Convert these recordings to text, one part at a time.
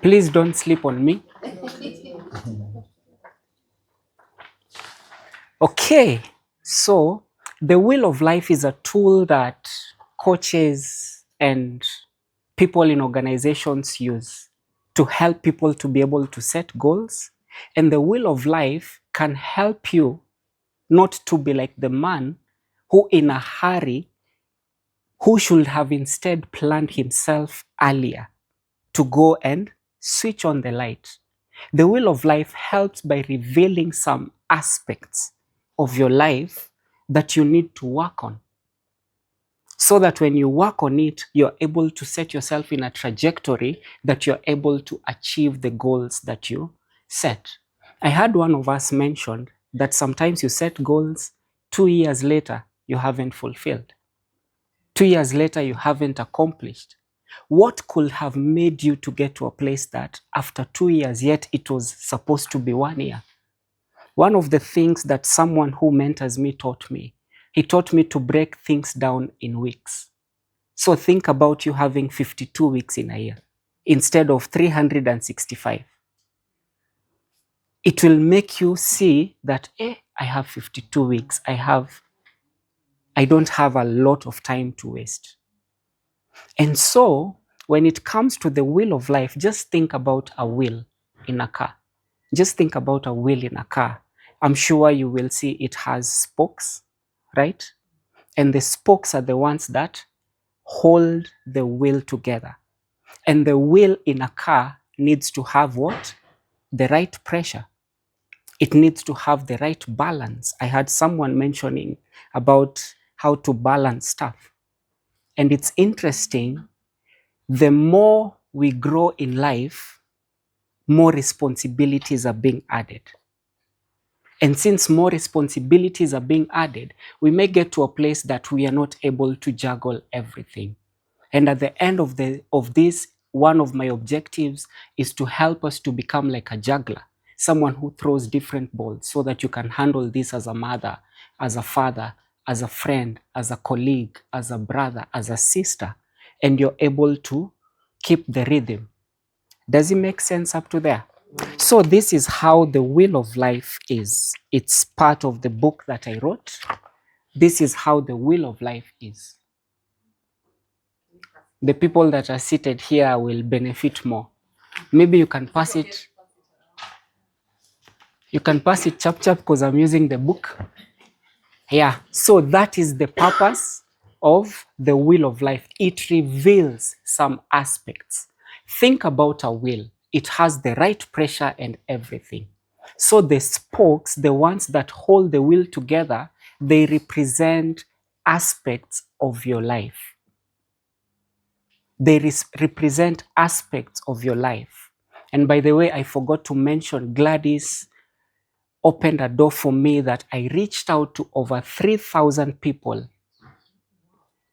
Please don't sleep on me. Okay, so the wheel of life is a tool that coaches and people in organizations use to help people to be able to set goals. And the wheel of life can help you not to be like the man who in a hurry, who should have instead planned himself earlier to go and switch on the light. The wheel of life helps by revealing some aspects of your life that you need to work on, so that when you work on it, you're able to set yourself in a trajectory that you're able to achieve the goals that you set. I had one of us mentioned that sometimes you set goals, 2 years later, you haven't fulfilled. 2 years later, you haven't accomplished. What could have made you to get to a place that after 2 years, yet it was supposed to be 1 year? One of the things that someone who mentors me taught me, he taught me to break things down in weeks. So think about you having 52 weeks in a year instead of 365. It will make you see that, I have 52 weeks. I don't have a lot of time to waste. And so when it comes to the wheel of life, just think about a wheel in a car. Just think about a wheel in a car. I'm sure you will see it has spokes, right? And the spokes are the ones that hold the wheel together. And the wheel in a car needs to have what? The right pressure. It needs to have the right balance. I had someone mentioning about how to balance stuff. And it's interesting, the more we grow in life, more responsibilities are being added. And since more responsibilities are being added, we may get to a place that we are not able to juggle everything. And at the end of this, one of my objectives is to help us to become like a juggler, someone who throws different balls so that you can handle this as a mother, as a father, as a friend, as a colleague, as a brother, as a sister, and you're able to keep the rhythm. Does it make sense up to there? So this is how the wheel of life is. It's part of the book that I wrote. This is how the wheel of life is. The people that are seated here will benefit more. Maybe you can pass it. You can pass it chap because I'm using the book. Yeah, so that is the purpose of the wheel of life. It reveals some aspects. Think about a wheel. It has the right pressure and everything. So the spokes, the ones that hold the wheel together, they represent aspects of your life. They represent aspects of your life. And by the way, I forgot to mention, Gladys opened a door for me that I reached out to over 3,000 people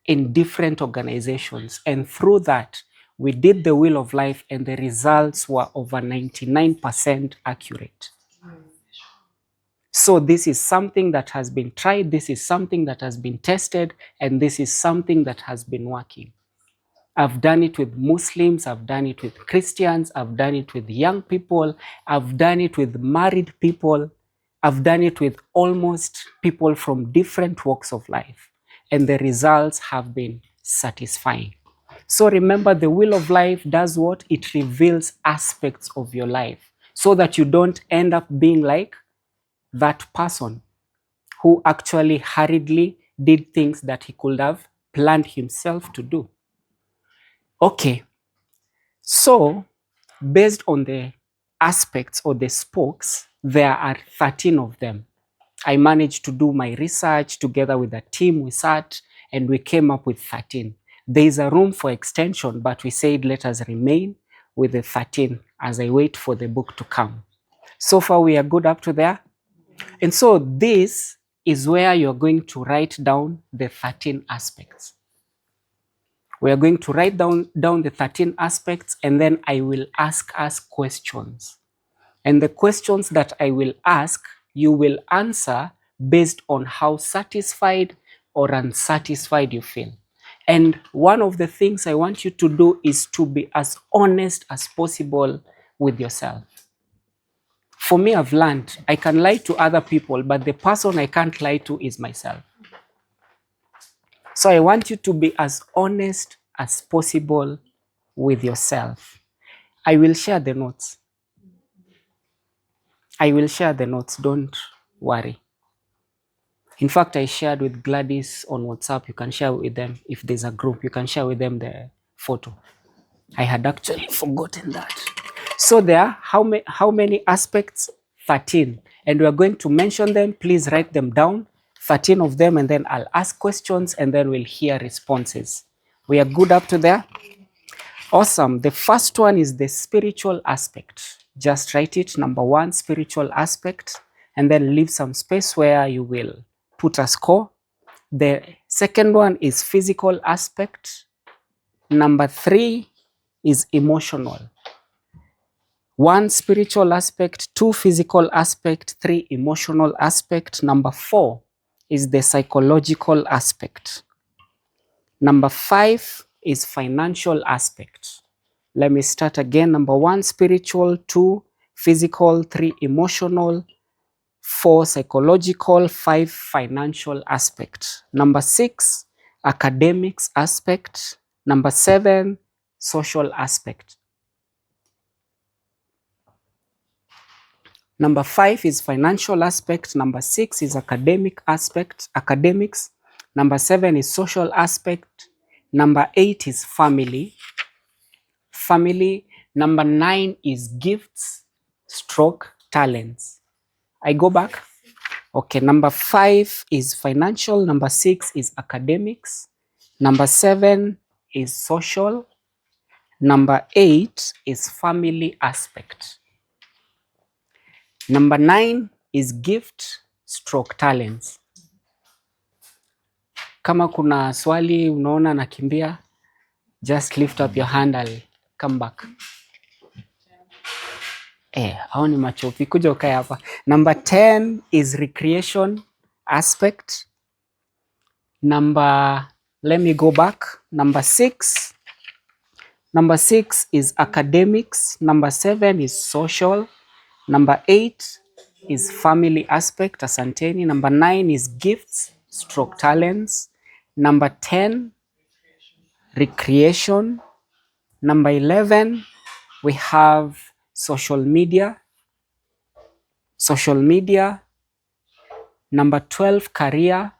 in different organizations. And through that, we did the wheel of life and the results were over 99% accurate. So this is something that has been tried, this is something that has been tested, and this is something that has been working. I've done it with Muslims, I've done it with Christians, I've done it with young people, I've done it with married people, I've done it with almost people from different walks of life, and the results have been satisfying. So remember, the wheel of life does what? It reveals aspects of your life so that you don't end up being like that person who actually hurriedly did things that he could have planned himself to do. Okay, so based on the aspects or the spokes, there are 13 of them. I managed to do my research together with a team. We sat and we came up with 13. There is a room for extension, but we said let us remain with the 13 as I wait for the book to come. So far we are good up to there. And so this is where you're going to write down the 13 aspects. We are going to write down the 13 aspects, and then I will ask us questions. And the questions that I will ask, you will answer based on how satisfied or unsatisfied you feel. And one of the things I want you to do is to be as honest as possible with yourself. For me, I've learned I can lie to other people, but the person I can't lie to is myself. So I want you to be as honest as possible with yourself. I will share the notes. I will share the notes, don't worry. In fact, I shared with Gladys on WhatsApp. You can share with them. If there's a group, you can share with them the photo. I had actually forgotten that. So there are how many aspects? 13. And we are going to mention them. Please write them down. 13 of them, and then I'll ask questions, and then we'll hear responses. We are good up to there? Awesome. The first one is the spiritual aspect. Just write it, number 1, spiritual aspect, and then leave some space where you will put a score. The second one is physical aspect. Number 3 is emotional. 1 spiritual aspect, 2 physical aspect, 3 emotional aspect. Number 4 is the psychological aspect. Number 5 is financial aspect. Let me start again. Number 1 spiritual, 2 physical, 3 emotional, 4 psychological, 5 financial aspect. Number 6 academics aspect. Number 7 social aspect. Number 5 is financial aspect. Number 6 is academic aspect, academics. Number 7 is social aspect. Number 8 is family. Family. Number 9 is gifts, stroke, talents. I go back. Okay, number 5 is financial. Number 6 is academics. Number 7 is social. Number 8 is family aspect. Number 9 is gift stroke talents. Kama kuna swali unaona nakimbia, just lift up your hand, I'll come back. Hao ni machopi, kuja ukae hapa. Number 10 is recreation aspect. Let me go back. Number 6 is academics. Number 7 is social. Number 8 is family aspect, asanteni. Number 9 is gifts, stroke talents. Number 10, recreation. Number 11, we have social media. Number 12, career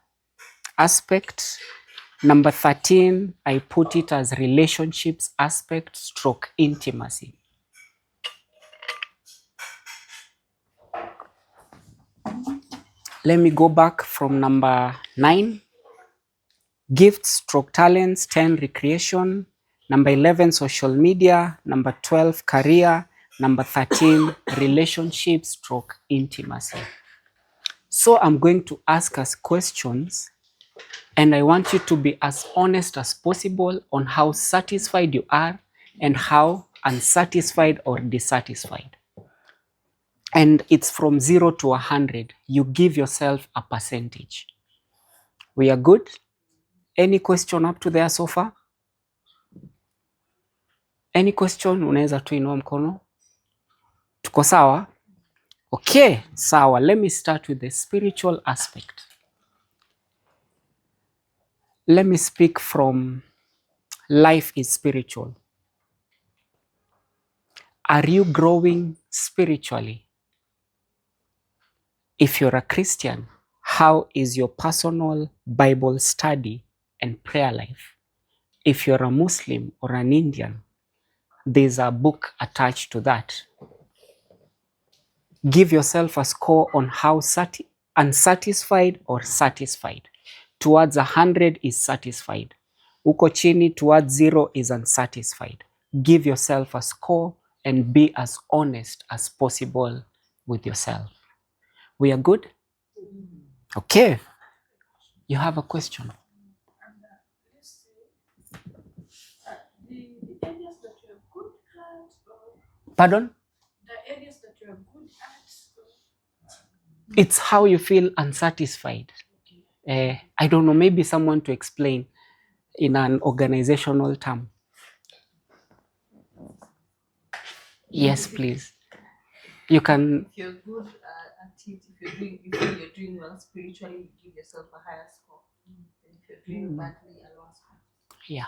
aspect. Number 13, I put it as relationships aspect, stroke intimacy. Let me go back from number 9, gifts, stroke talents. 10, recreation. Number 11, social media. Number 12, career. Number 13, relationships, stroke intimacy. So I'm going to ask us questions, and I want you to be as honest as possible on how satisfied you are and how unsatisfied or dissatisfied. And it's from 0 to 100. You give yourself a percentage. We are good? Any question up to there so far? Any question? Unaweza tu inua mkono. Tuko sawa? Okay, sawa. Let me start with the spiritual aspect. Let me speak from life is spiritual. Are you growing spiritually? If you're a Christian, how is your personal Bible study and prayer life? If you're a Muslim or an Indian, there's a book attached to that. Give yourself a score on how unsatisfied or satisfied. Towards 100 is satisfied. Uko chini towards 0 is unsatisfied. Give yourself a score and be as honest as possible with yourself. We are good? Okay. You have a question? The areas that you are good at. Pardon? The areas that you are good at. It's how you feel unsatisfied. I don't know, maybe someone to explain. in an organizational term? Yes, please. You can. If you're good at it, if you're doing well spiritually, you give yourself a higher score. And if you're doing badly, a lower score. Yeah.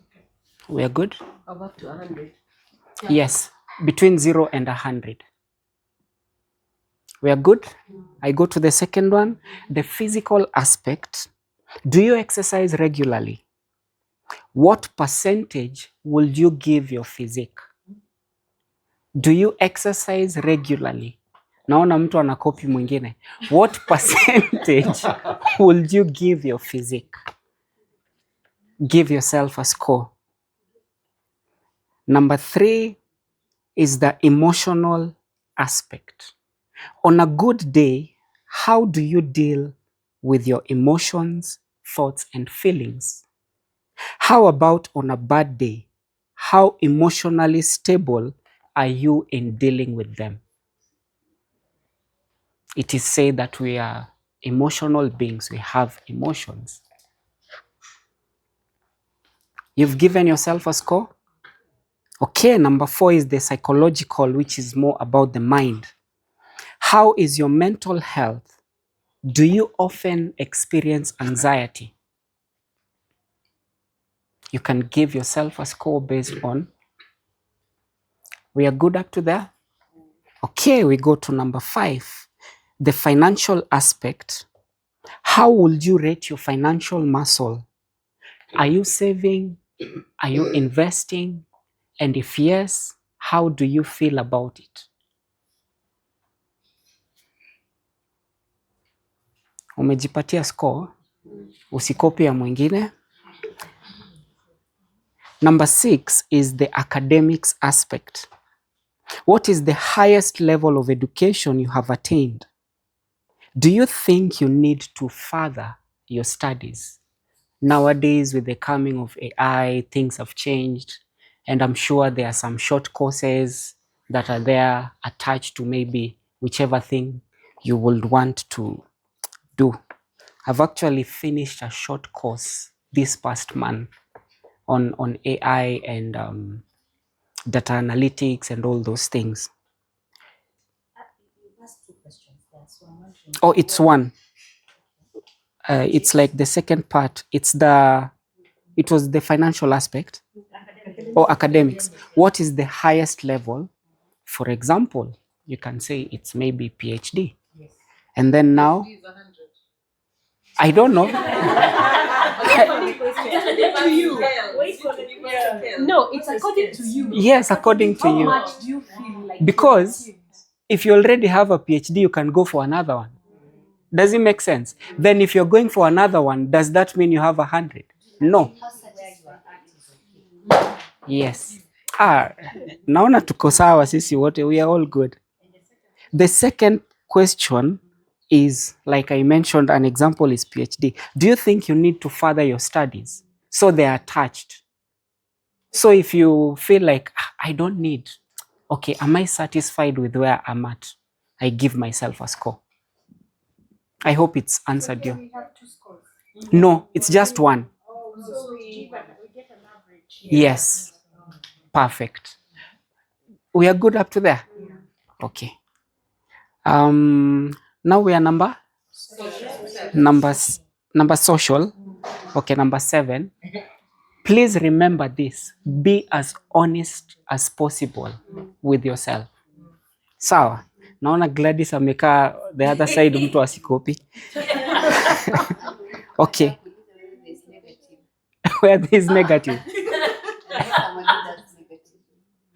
Okay. We are good? Up to 100. Yeah. Yes. Between 0 and 100. We are good? I go to the second one. The physical aspect. Do you exercise regularly? What percentage will you give your physique? Do you exercise regularly? Naona mtu anakopi mwingine. What percentage will you give your physique? Give yourself a score. Number 3 is the emotional aspect. On a good day, how do you deal with your emotions, thoughts, and feelings? How about on a bad day? How emotionally stable are you in dealing with them? It is said that we are emotional beings. We have emotions. You've given yourself a score? Okay, number 4 is the psychological, which is more about the mind. How is your mental health? Do you often experience anxiety? You can give yourself a score based on. We are good up to there? Okay, we go to number 5, the financial aspect. How would you rate your financial muscle? Are you saving? Are you investing? And if yes, how do you feel about it? Umejipatia score, usikopi ya mwingine. Number 6 is the academics aspect. What is the highest level of education you have attained? Do you think you need to further your studies? Nowadays, with the coming of AI, things have changed, and I'm sure there are some short courses that are there attached to maybe whichever thing you would want to do. I've actually finished a short course this past month on AI and data analytics and all those things. Oh, it's one. It's like the second part. It was the financial aspect or academics. What is the highest level? For example, you can say it's maybe PhD. And then now, I don't know. No, it's according to you. Yes, according to you. How much do you feel like? Because if you already have a PhD, you can go for another one. Does it make sense? Then if you're going for another one, does that mean you have 100? No. Yes. Naona tuko sawa sisi wote, we are all good. The second question is, like I mentioned, an example is PhD. Do you think you need to further your studies? So they are attached. So if you feel like, I don't need, okay, am I satisfied with where I'm at? I give myself a score. I hope it's answered you. We have 2 scores. No, it's just one. So we get an average. Yes. Perfect. We are good up to there? Okay. Now we are number social. Okay, number 7. Please remember this. Be as honest as possible with yourself. Sawa. Naona Gladys amekaa the other side, mtu asikopi. Okay. Where there is negative.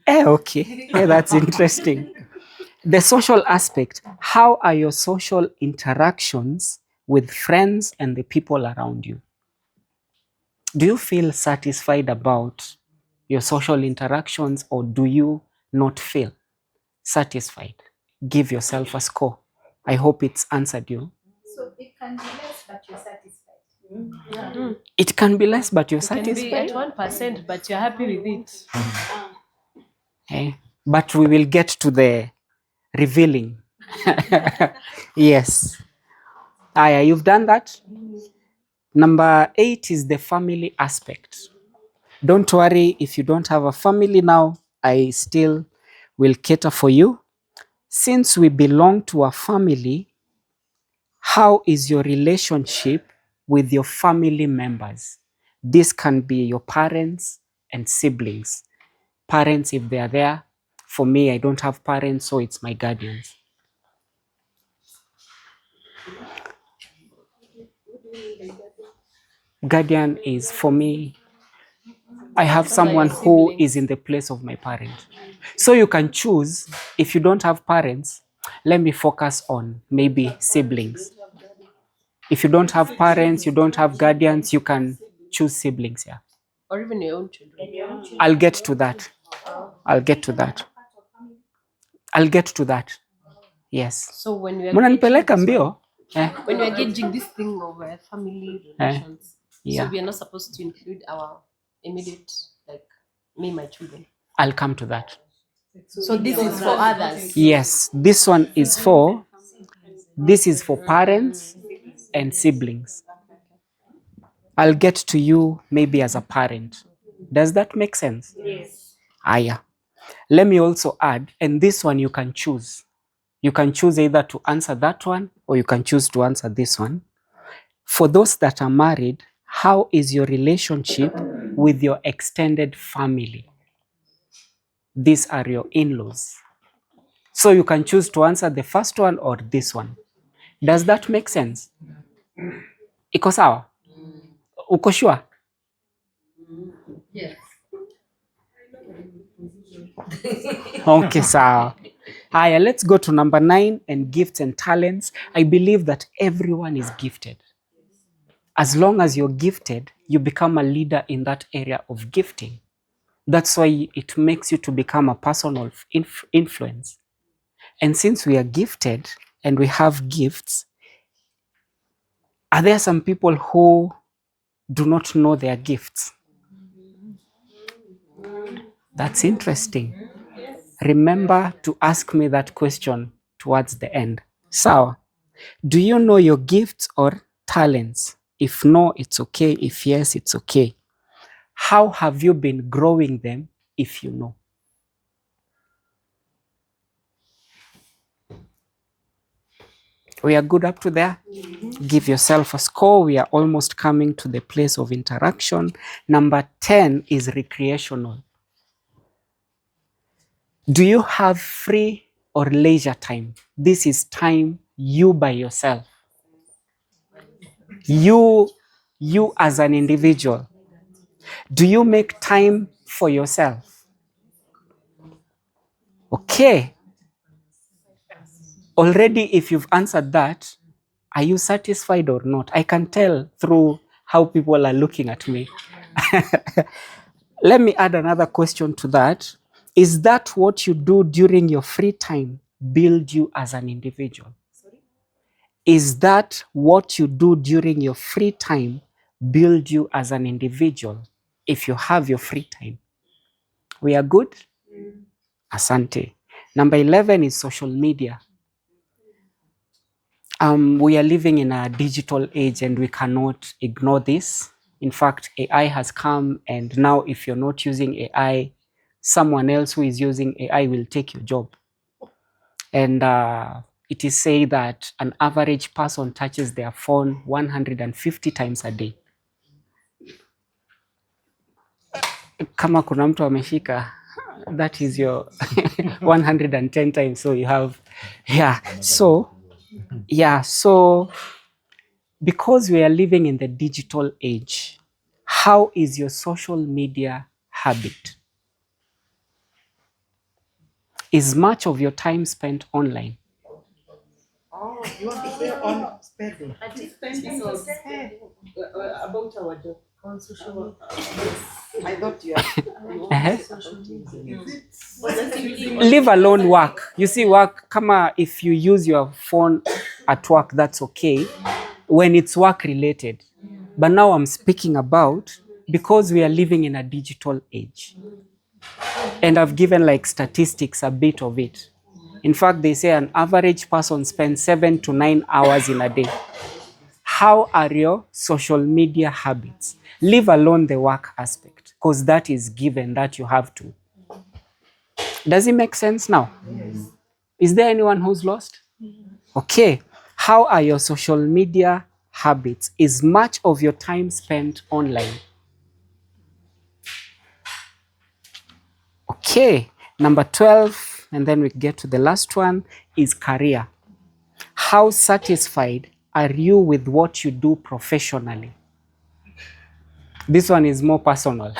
Okay. That's interesting. The social aspect. How are your social interactions with friends and the people around you? Do you feel satisfied about your social interactions, or do you not feel satisfied? Give yourself a score. I hope it's answered you. So it can be less, but you're satisfied. It can be less, but you're It can be satisfied. at 1%, but you're happy with it. Okay. But we will get to the revealing. Yes. Aya, you've done that? Number 8 is the family aspect. Don't worry if you don't have a family now, I still will cater for you. Since we belong to a family, how is your relationship with your family members? This can be your parents and siblings. Parents, if they are there. For me, I don't have parents, so it's my guardians. Guardian is, for me, I have someone who is in the place of my parent. So you can choose, if you don't have parents, let me focus on maybe siblings. If you don't have parents, you don't have guardians, you can choose siblings, yeah. Or even your own children. I'll get to that. I'll get to that. I'll get to that. Yes. So when we are Mnanipeleka mbio? when we are gauging this thing of family relations, Yeah. so we are not supposed to include our immediate, like me, my children. I'll come to that. So this is for others. Yes, this one is for, this is for parents and siblings. I'll get to you maybe as a parent. Does that make sense? Yes. Yeah. Let me also add, and this one you can choose. You can choose either to answer that one or you can choose to answer this one. For those that are married, how is your relationship with your extended family? These are your in-laws. So you can choose to answer the first one or this one. Does that make sense? Iko sawa? Uko sure? Yes. Okay, sawa. Haya, let's go to number 9 and gifts and talents. I believe that everyone is gifted. As long as you're gifted, you become a leader in that area of gifting. That's why it makes you to become a person of influence. And since we are gifted and we have gifts, are there some people who do not know their gifts? That's interesting. Remember to ask me that question towards the end. So, do you know your gifts or talents? If no, it's okay. If yes, it's okay. How have you been growing them if you know? We are good up to there? Give yourself a score. We are almost coming to the place of interaction. Number 10 is recreational. Do you have free or leisure time? This is time you by yourself. You as an individual. Do you make time for yourself? Okay. Already, if you've answered that, are you satisfied or not? I can tell through how people are looking at me. Let me add another question to that. Is that what you do during your free time build you as an individual? Is that what you do during your free time build you as an individual if you have your free time? We are good? Asante. Number 11 is social media. We are living in a digital age and we cannot ignore this. In fact, AI has come, and now if you're not using AI, someone else who is using AI will take your job. And it is said that an average person touches their phone 150 times a day. Kama kuna mtu ameshika, that is your 110 times. So you have, so because we are living in the digital age, how is your social media habit? Is much of your time spent online? Oh, you want to say on spending? About our job on social media. I thought you are. Leave alone work. You see, work, kama if you use your phone at work, that's okay when it's work related. But now I'm speaking about because we are living in a digital age. And I've given like statistics, a bit of it. In fact, they say an average person spends 7 to 9 hours in a day. how are your social media habits? Leave alone the work aspect, because that is given that you have to. Does it make sense now? Yes. Is there anyone who's lost? Okay. How are your social media habits? Is much of your time spent online? Okay. Number 12, and then we get to the last one, is career. How satisfied are you with what you do professionally? This one is more personal.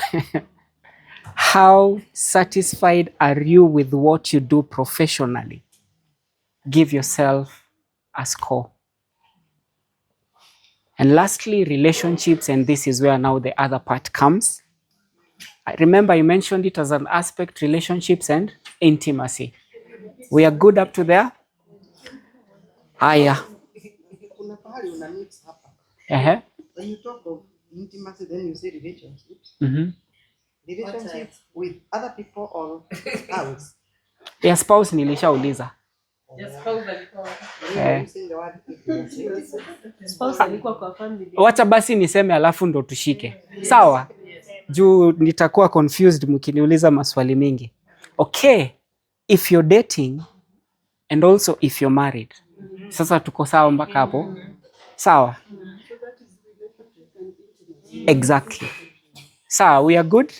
How satisfied are you with what you do professionally? Give yourself a score. And lastly, relationships, and this is where now the other part comes. I remember I mentioned it as an aspect, relationships and intimacy. We are good up to there? Aya. Kuna pahali una mix hapa. When you talk of intimacy, then you say relationships. Relationships with other people or spouse. Ya spouse nilishauliza. Using the word intimacy. Spouse alikuwa kwa family. Wacha basi niseme alafu ndo tushike. Sawa? Juu nitakuwa confused mkiniuliza maswali mingi. Okay, if you're dating and also if you're married. Sasa tuko sawa mpaka hapo? Sawa? Exactly. Sawa, we are good?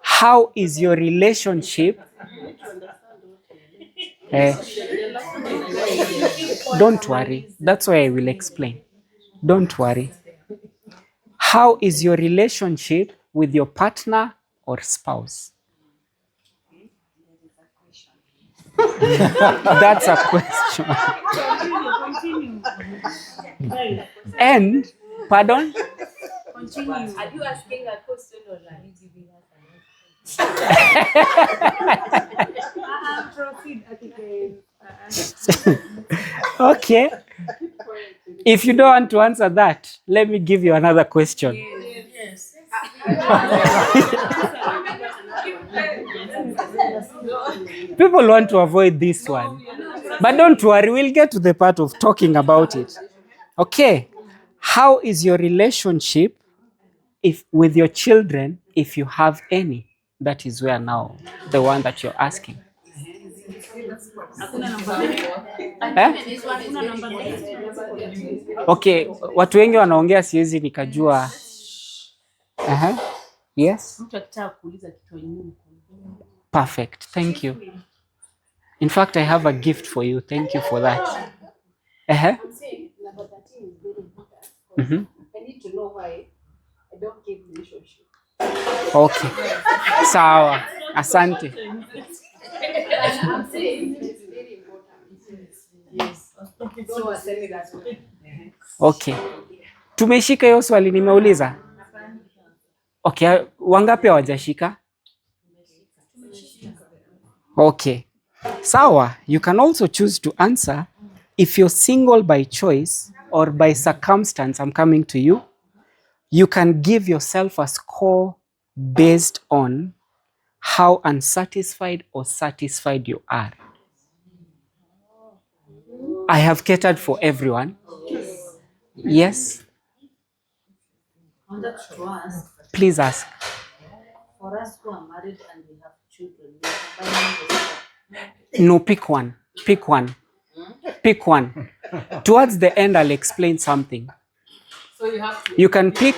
How is your relationship? Don't worry. That's why I will explain. Don't worry. How is your relationship with your partner or spouse? That's a question. And, pardon? Continue. Are you asking a question or are you giving us an answer? Proceed. Okay. If you don't want to answer that, let me give you another question. Yes. People want to avoid this one. But don't worry, we'll get to the part of talking about it. Okay. How is your relationship with your children, if you have any? That is where now, the one that you're asking. Okay, watu wengi wanaongea siwezi nikajua. Yes? Perfect. Thank you. In fact, I have a gift for you. Thank you for that. I'm saying number 13 is very important. I need to know why I don't give relationship. Okay. Sawa. Asante. I'm saying it's very important. Yes. So I tell you that one. Okay. Tumeshika hiyo swali nimeuliza? Okay, wangapi hawajashika? Okay. Sawa, you can also choose to answer if you're single by choice or by circumstance. I'm coming to you. You can give yourself a score based on how unsatisfied or satisfied you are. I have catered for everyone. Yes? Please ask. For us who are married and we have children, No, pick one. Pick one. Pick one. Towards the end, I'll explain something. So you have to. You can pick.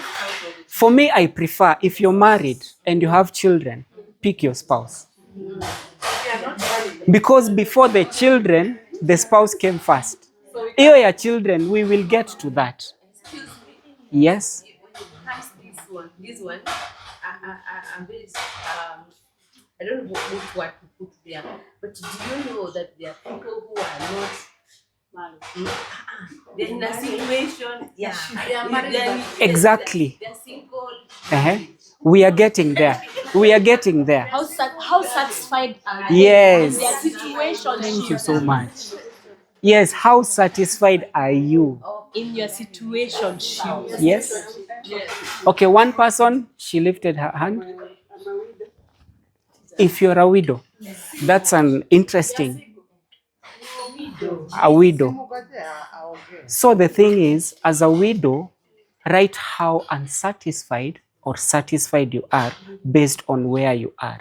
For me, I prefer, if you're married and you have children, pick your spouse. Because before the children, the spouse came first. Iyo ya children, we will get to that. Yes? this one, I'm very, I don't know what to put there, but do you know that there are people who are not married? They're in a situation, yeah, they are married. Exactly. They're single. We are getting there. We are getting there. How satisfied are Yes. their situation? Thank you so much. Yes, how satisfied are you? In your situation. Yes? Okay, one person, she lifted her hand. If you're a widow, that's an interesting. A widow. So the thing is, as a widow, write how unsatisfied or satisfied you are based on where you are.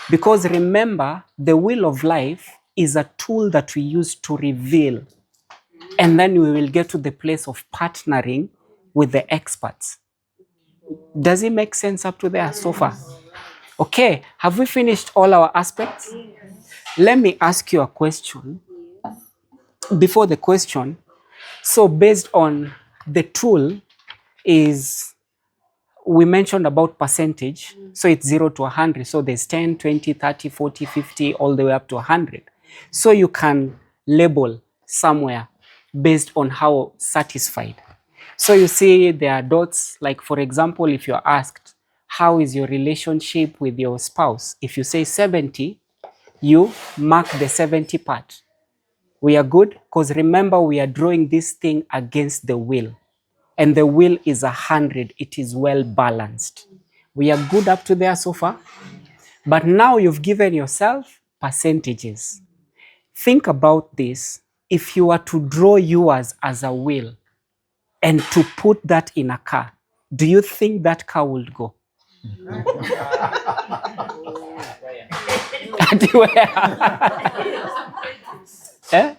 Because remember, the wheel of life is a tool that we use to reveal. And then we will get to the place of partnering with the experts. Does it make sense up to there so far? Okay, have we finished all our aspects? Let me ask you a question. Before the question, so based on the tool is, we mentioned about percentage. So it's 0 to 100. So there's 10, 20, 30, 40, 50, all the way up to 100. So you can label somewhere based on how satisfied. So you see there are dots, like for example, if you're asked, how is your relationship with your spouse? If you say 70, you mark the 70 part. We are good, because remember we are drawing this thing against the will. And the will is 100. It is well balanced. We are good up to there so far. But now you've given yourself percentages. Think about this. If you were to draw yours as a will and to put that in a car, do you think that car would go? Eh?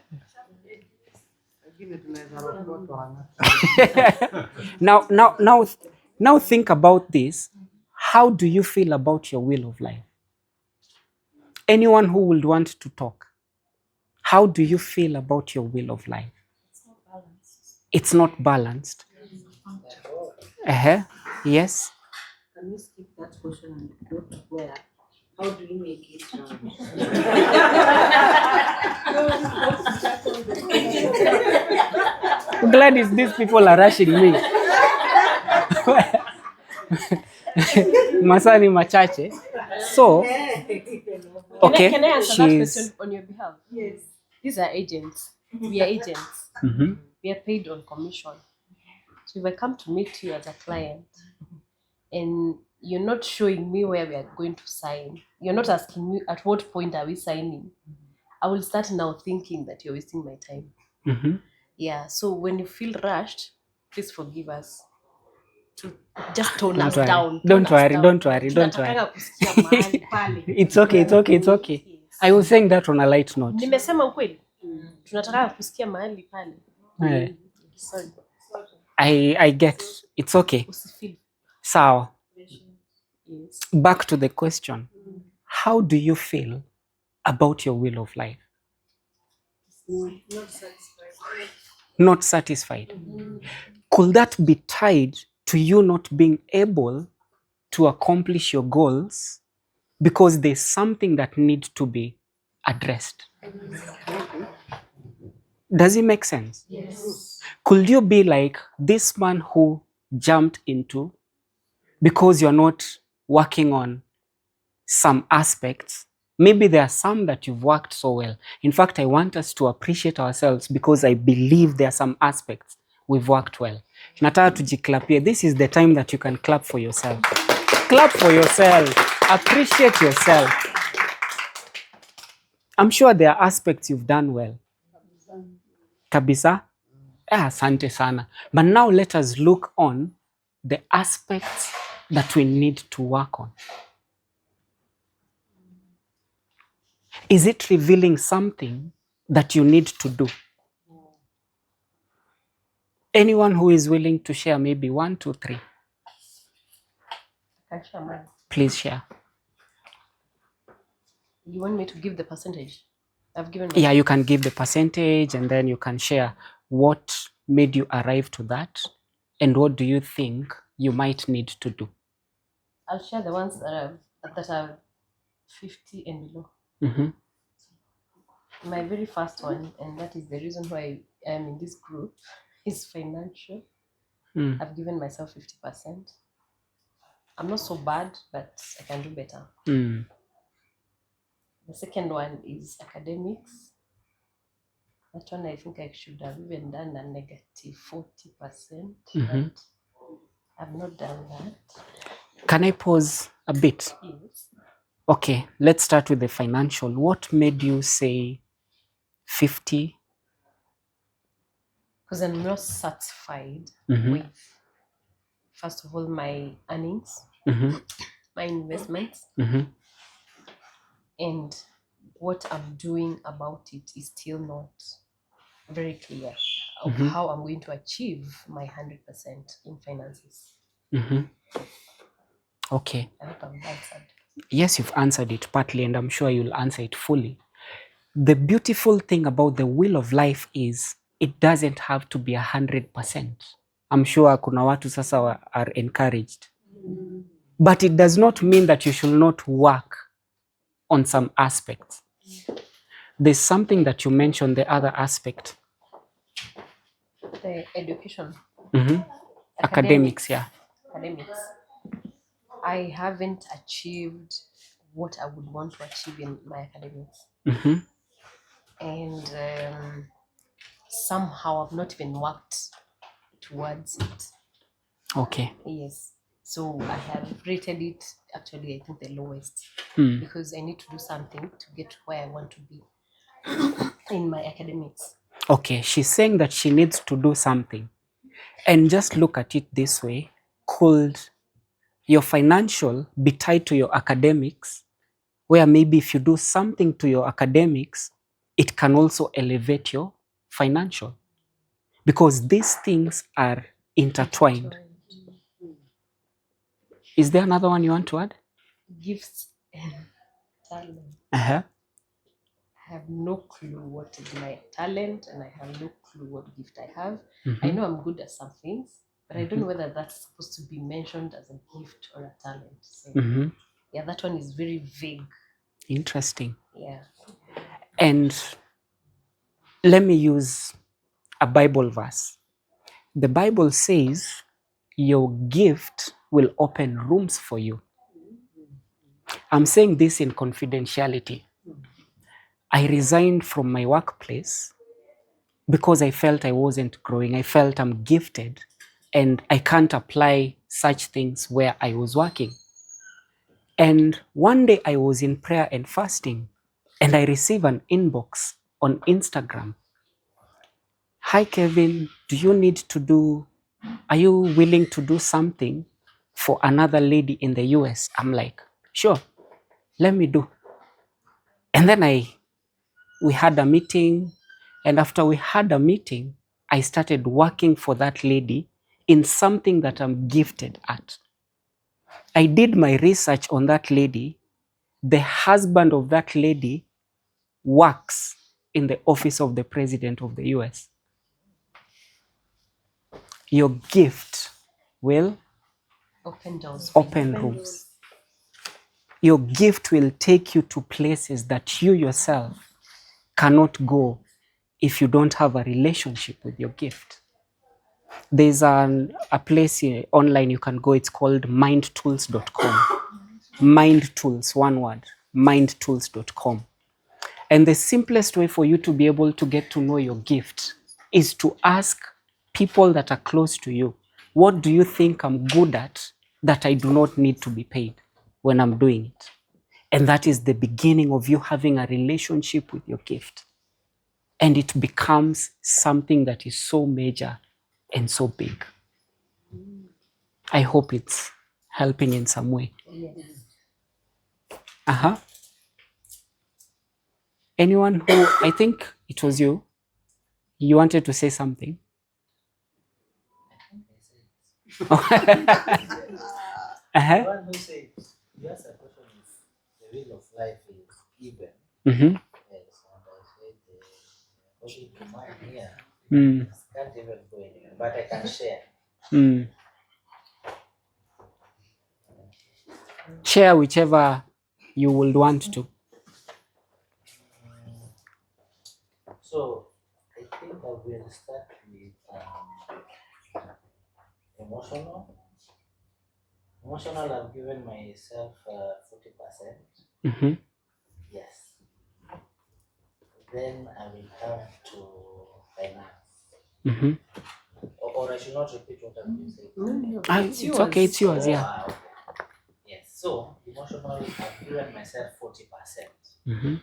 Now think about this. How do you feel about your will of life? Anyone who would want to talk, how do you feel about your will of life? It's not balanced. Yes. Can we skip that question and go to where? How do you make it? I'm glad these people are rushing me. Masani machache. So, okay. Can I answer that she's- question on your behalf? Yes. These are agents. We are agents. Mhm. We are paid on commission. So if I come to meet you as a client and you're not showing me where we are going to sign, you're not asking me at what point are we signing, I will start now thinking that you're wasting my time. Mhm. Yeah. So when you feel rushed, please forgive us. To just tone Don't us worry. down. Don't Tone us worry, down. don't worry, don't worry. Tunatakanga kusikia mahali pale. It's okay, it's okay, it's okay. I was saying that on a light note. Nimesema ukweli. Tunataka kusikia mahali pale. Eh, Sorry. I get. It's okay. Usifeel. So, Yes. back to the question. How do you feel about your will of life? Not satisfied. Could that be tied to you not being able to accomplish your goals because there's something that needs to be addressed? Does it make sense? Yes. Could you be like this man who jumped into, because you're not working on some aspects? Maybe there are some that you've worked so well. In fact, I want us to appreciate ourselves because I believe there are some aspects we've worked well. Nataka tujiklapie. This is the time that you can clap for yourself. Clap for yourself. Appreciate yourself. I'm sure there are aspects you've done well. Kabisa? Asante sana. But now let us look on the aspects that we need to work on. Is it revealing something that you need to do? Anyone who is willing to share maybe 1, 2, 3, I can share mine. please share. You want me to give the percentage? I've given my Yeah, you can give the percentage and then you can share what made you arrive to that and what do you think you might need to do. I'll share the ones that are 50 and below. Mhm. My very first one, and that is the reason why I am in this group, is financial. Mm. I've given myself 50%. I'm not so bad, but I can do better. Mm. The second one is academics. That one I think I should have even done a negative 40%, Mhm. but I've not done that. Can I pause a bit? Yes. Okay, let's start with the financial. What made you say 50 because I'm not satisfied Mhm. with, first of all, my earnings, Mhm. my investments, Mhm. and what I'm doing about it is still not very clear of Mhm. how I'm going to achieve my 100% in finances. Mhm. Okay. I hope I've answered. Yes, you've answered it partly, and I'm sure you'll answer it fully. The beautiful thing about the wheel of life is it doesn't have to be 100%. I'm sure kuna watu sasa are encouraged. But it does not mean that you should not work on some aspects. There's something that you mentioned, the other aspect. The education, Mhm. Academics, yeah. academics. I haven't achieved what I would want to achieve in my academics. Mhm. And somehow I've not even worked towards it. Okay. Yes. So I have rated it, actually, I think the lowest, Hmm. because I need to do something to get where I want to be in my academics. Okay, she's saying that she needs to do something. And just look at it this way. Could your financial be tied to your academics, where maybe if you do something to your academics, it can also elevate your financial? Because these things are intertwined. Is there another one you want to add? Gifts and talent. Uh-huh. I have no clue what is my talent, and I have no clue what gift I have. Mhm. I know I'm good at some things, but I don't know whether that's supposed to be mentioned as a gift or a talent. So Mhm. yeah, that one is very vague. Interesting. Yeah. And let me use a Bible verse. The Bible says your gift will open rooms for you. I'm saying this in confidentiality. I resigned from my workplace because I felt I wasn't growing. I felt I'm gifted and I can't apply such things where I was working. And one day I was in prayer and fasting, and I received an inbox on Instagram. Hi, Kevin, are you willing to do something for another lady in the US? I'm like, sure, let me do. And then we had a meeting, and after we had a meeting, I started working for that lady in something that I'm gifted at. I did my research on that lady. The husband of that lady works in the office of the president of the US. Your gift will Open doors. for you. open rooms. Your gift will take you to places that you yourself cannot go if you don't have a relationship with your gift. There's a place online you can go. It's called mindtools.com. Mindtools, one word, mindtools.com. And the simplest way for you to be able to get to know your gift is to ask people that are close to you, what do you think I'm good at that I do not need to be paid when I'm doing it? And that is the beginning of you having a relationship with your gift. And it becomes something that is so major and so big. I hope it's helping in some way. Yes. Uh-huh. Anyone who, I think it was you, you wanted to say something? Uh-huh. One who said, you asked a question if the wheel of life is even. Mm-hmm. Yes, and I said, according to mine here, Mm. can't even go anywhere, but I can share. Mm. Share whichever you would want to. So I think I will start with emotional. Emotional, I've given myself 40%. Mm-hmm. Yes. Then I will come to finance. Mm-hmm. Or I should not repeat what I've been saying. No, It's okay, it's yours, yeah. Okay. Yes. So emotional, I've given myself 40%. Mm-hmm.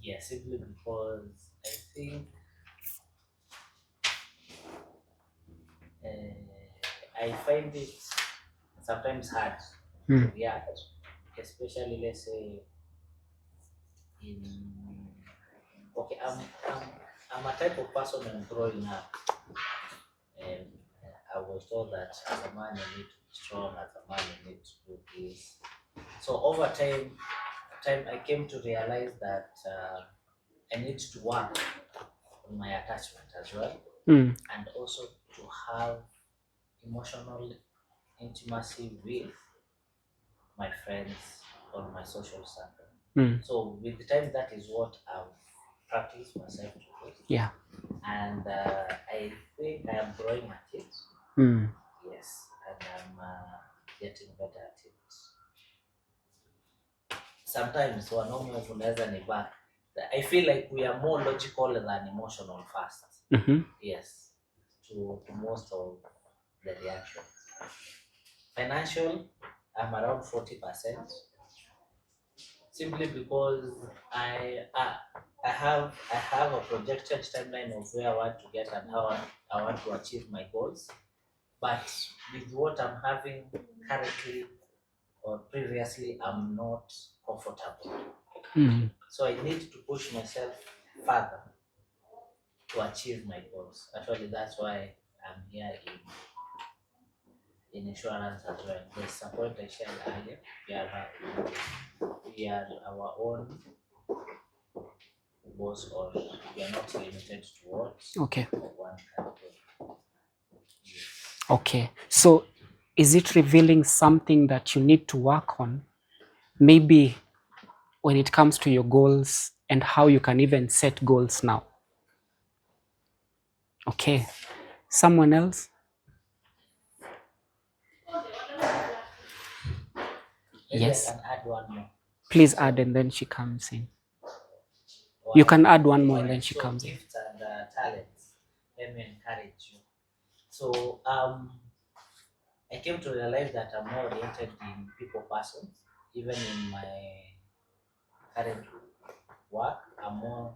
Yes, simply because I think I find it sometimes hard Mm. to react, especially let's say in okay, I'm a type of person when growing up. And I was told that as a man you need to be strong, as a man you need to do this. So over time I came to realize that I need to work on my attachment as well, Mm. and also to have emotional intimacy with my friends or my social circle. Mm. So with the time, that is what I've practiced myself to do, Yeah. and I think I am growing at it. Mm. Yes, and I'm getting better at it. Sometimes wanaume unaweza ni back. I feel like we are more logical than emotional first. Mm-hmm. Yes, to most of the reactions. Financial, I'm around 40%, simply because I have a projected timeline of where I want to get and how I want to achieve my goals. But with what I'm having currently or previously, I'm not comfortable. Mm. So I need to push myself further to achieve my goals. Actually, that's why I'm here in insurance as well. There's a point I shared earlier. We are our own boss, or we are not limited to what Okay. one can do. Okay. So is it revealing something that you need to work on? Maybe when it comes to your goals and how you can even set goals now. Okay. Someone else? Maybe Yes. I can add one more. Please add and then she comes in. You can add one more and then she So comes in. gifts and talents. Let me encourage you. So I came to realize that I'm more oriented in people persons. Even in my current work, I'm more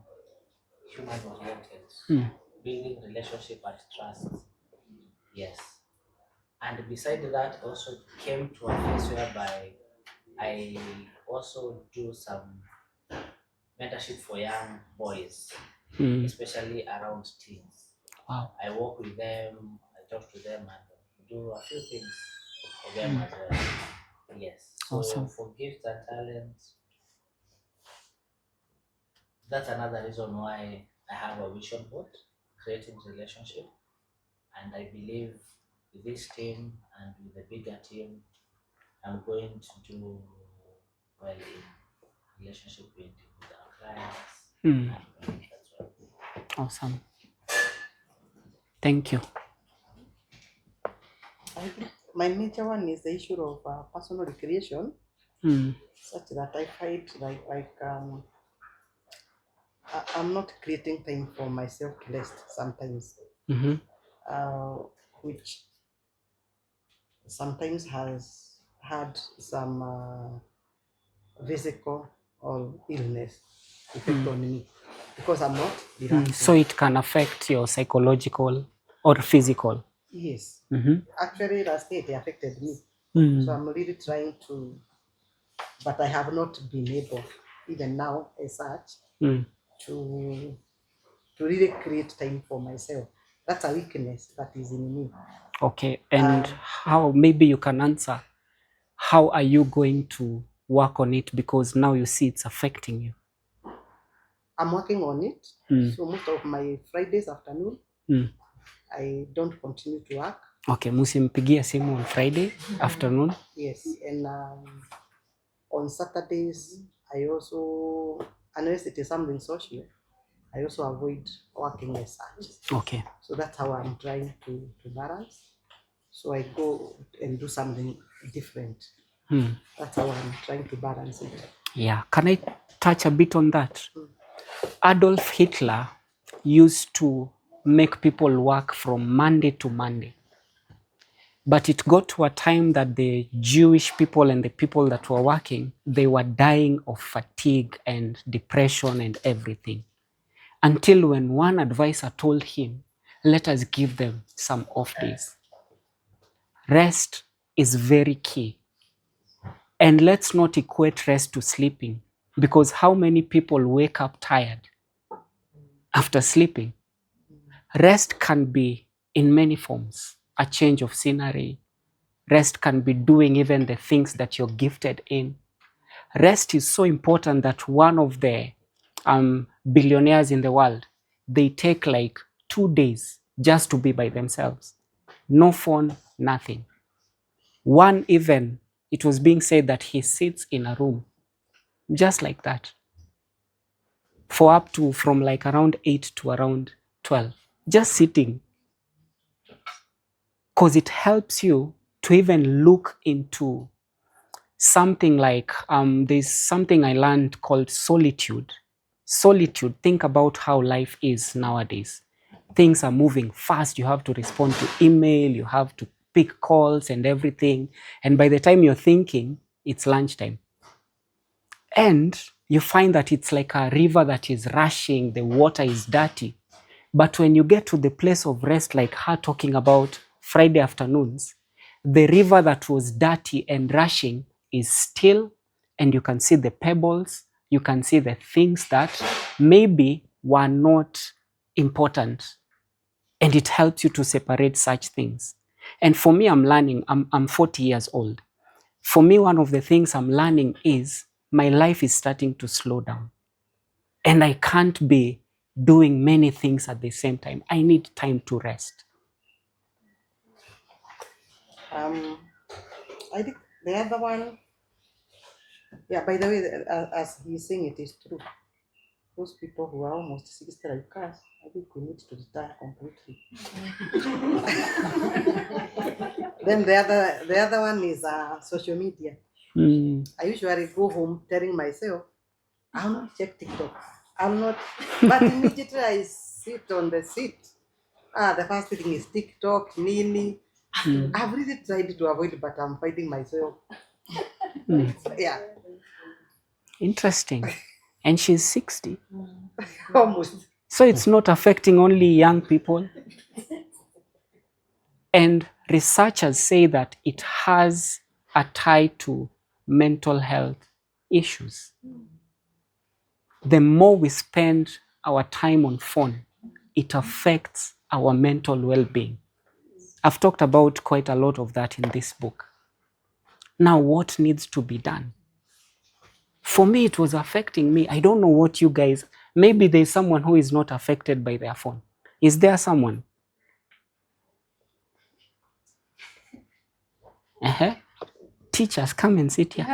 human oriented, Mm. building relationship and trust. Yes. And beside that, also came to a place whereby I also do some mentorship for young boys, Mm. especially around teens. Wow. I work with them, I talk to them, and do a few things for them as well. Yes. So Awesome. for gifts and talents, that's another reason why I have a vision board, creating relationship, and I believe with this team and with the bigger team, I'm going to do well in relationship with our clients. Mm. And that's what. Awesome. Thank you. I think my major one is the issue of personal recreation, Mm. such that I find I'm not creating time for myself to rest sometimes, Mm-hmm. which sometimes has had some physical or illness effect on me because I'm not relaxing. So it can affect your psychological or physical. Yes, Mm-hmm. actually last year it affected me. So I'm really trying to, but I have not been able, even now as such, Mm. to really create time for myself. That's a weakness that is in me. Okay. And how, maybe you can answer, how are you going to work on it? Because now you see it's affecting you. I'm working on it. Mm. So most of my Fridays afternoon, Mm. I don't continue to work. Okay, musimpigie simu on Friday afternoon. Yes, and on Saturdays, I also, unless it is something social, I also avoid working as such. Okay. So that's how I'm trying to balance. So I go and do something different. Mm. That's how I'm trying to balance it. Yeah. Can I touch a bit on that? Adolf Hitler used to make people work from Monday to Monday. But it got to a time that the Jewish people and the people that were working, they were dying of fatigue and depression and everything. Until when one advisor told him let us give them some off days. Rest is very key. And let's not equate rest to sleeping, because how many people wake up tired after sleeping? Rest can be in many forms. A change of scenery. Rest can be doing even the things that you're gifted in. Rest is so important that one of the billionaires in the world, they take like 2 days just to be by themselves. No phone, nothing. One even, it was being said that he sits in a room just like that for up to from like around 8 to around 12, just sitting, because it helps you to even look into something like there's something I learned called solitude. Solitude, think about how life is nowadays. Things are moving fast. You have to respond to email, you have to pick calls and everything. And by the time you're thinking, it's lunchtime. And you find that it's like a river that is rushing, the water is dirty. But when you get to the place of rest, like her talking about Friday afternoons, the river that was dirty and rushing is still, and you can see the pebbles, you can see the things that maybe were not important. And it helps you to separate such things. And for me, I'm learning, I'm 40 years old. For me, one of the things I'm learning is my life is starting to slow down. And I can't be doing many things at the same time. I need time to rest. I think the other one, yeah, by the way, as he's saying, it is true. Those people who are almost 60 like us, I think we need to retire completely. Then the other one is social media. I usually go home telling myself, I'll not check TikTok. I'll not, but immediately I sit on the seat. The first thing is TikTok, Nini. I've really tried to avoid, but I'm fighting myself. Yeah. Interesting. And she's 60. Almost. So it's not affecting only young people. And researchers say that it has a tie to mental health issues. The more we spend our time on phone, it affects our mental well-being. I've talked about quite a lot of that in this book. Now, what needs to be done? For me, it was affecting me. I don't know what you guys, maybe there's someone who is not affected by their phone. Is there someone? Teachers, come and sit here.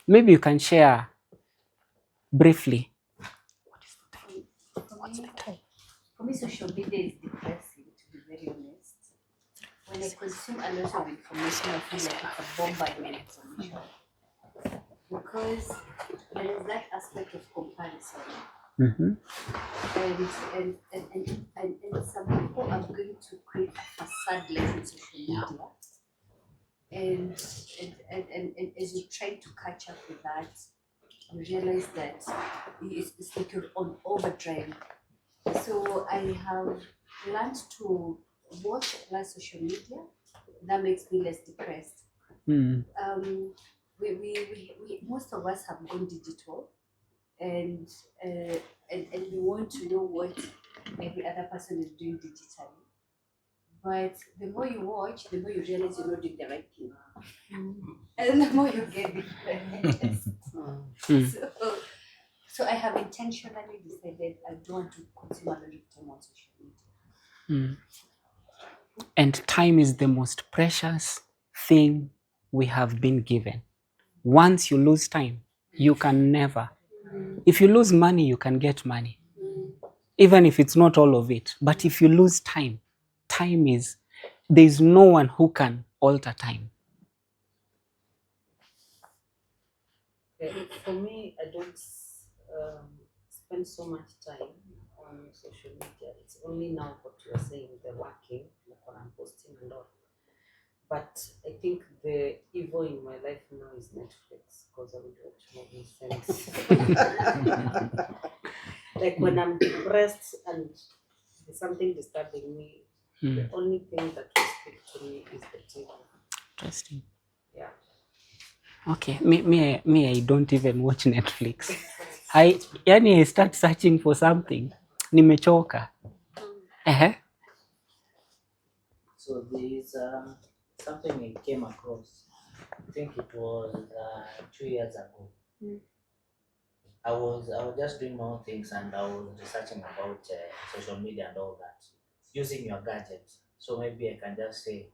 Maybe you can share briefly. What's the time? For me, social media is depressing, to be very honest. When I consume a lot of information, I feel like it's a bombardment information. Because there is that aspect of comparison. Mm-hmm. And some people are going to create a facade like in social media. And as you try to catch up with that, you realize that it's like you're on overdrive. So I have learned to watch less social media. That makes me less depressed. Mm. We most of us have gone digital, and we want to know what every other person is doing digitally. But the more you watch, the more you realize you're not doing the right thing, and the more you get depressed. So I have intentionally decided I don't want to consume a lot of time on social media. Mm. And time is the most precious thing we have been given. Once you lose time, you can never. If you lose money, you can get money. Even if it's not all of it. But if you lose time, time is, there's no one who can alter time. For me, I don't spend so much time on social media. It's only now what you are saying, the working, like when I'm posting and all. But I think the evil in my life now is Netflix, because I would watch movies and like when I'm depressed and something disturbing me. Mm. The only thing that will speak to me is the TV. Interesting. Yeah. Okay, me, I don't even watch Netflix. I start searching for something. Nimechoka. So there's something I came across. I think it was 2 years ago. I was just doing my own things and I was researching about social media and all that using your gadget. So maybe I can just say,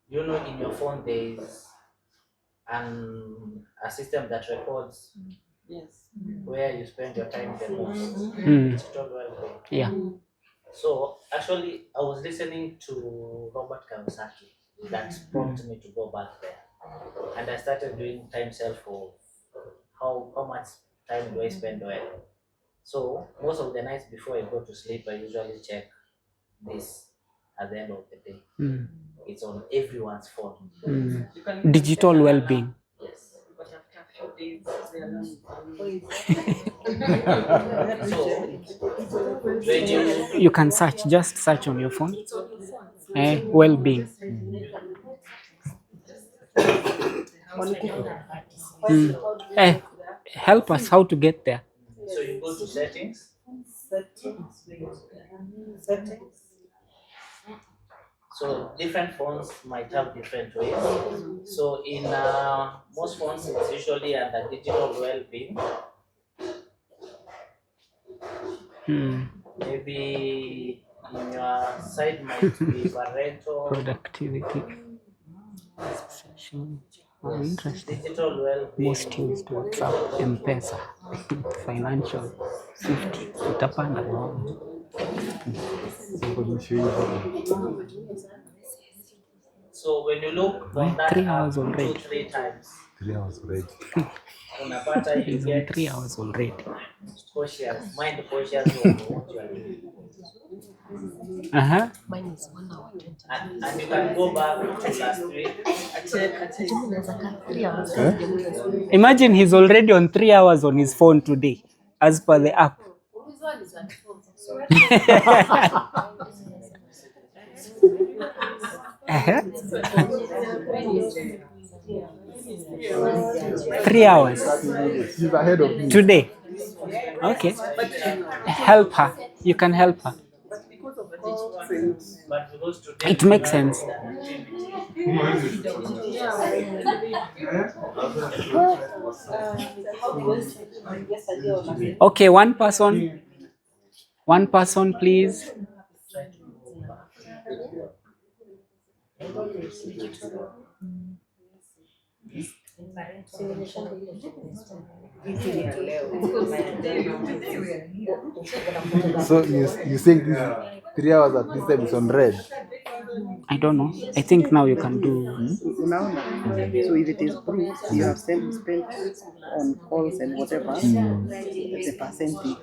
you know, in your phone there is a system that records Yes. where you spend your time the most. Mm. Digital well-being. Yeah. So actually, I was listening to Robert Kiyosaki that prompted me to go back there, and I started doing time self for how much time do I spend where. So most of the nights before I go to sleep, I usually check this at the end of the day. Mm. It's on everyone's phone. Mm. Digital well-being. Yes. But after a few days, they are not. So when You can search, just search on your phone. Well-being. Mm. Help us how to get there. so you go to settings. So different phones might have different ways. So in most phones, it's usually under digital well-being. Hmm. Maybe in your side might be parental. Productivity. Oh, interesting. Digital well-being. Most used WhatsApp, M-Pesa, financial, 50. Utapanda. So when you look on that 3 app hours 2 already. 3 times, 3 hours already. unapata you He's on get 3 hours already. cautious, mind cautious of what you are doing. Mine is 1 hour 20. And you can go back to last week. Naweza kaa 3 hours. Imagine he's already on 3 hours on his phone today, as per the app. Uh-huh. 3 hours He's ahead of me. today. Okay. Help her. You can help her. But because today It makes sense. Okay, one person. One person, please. So you think this 3 hours at this time is on red? I don't know. I think now you can do. So if it is proof, you have spent on calls and whatever, it's a percentage.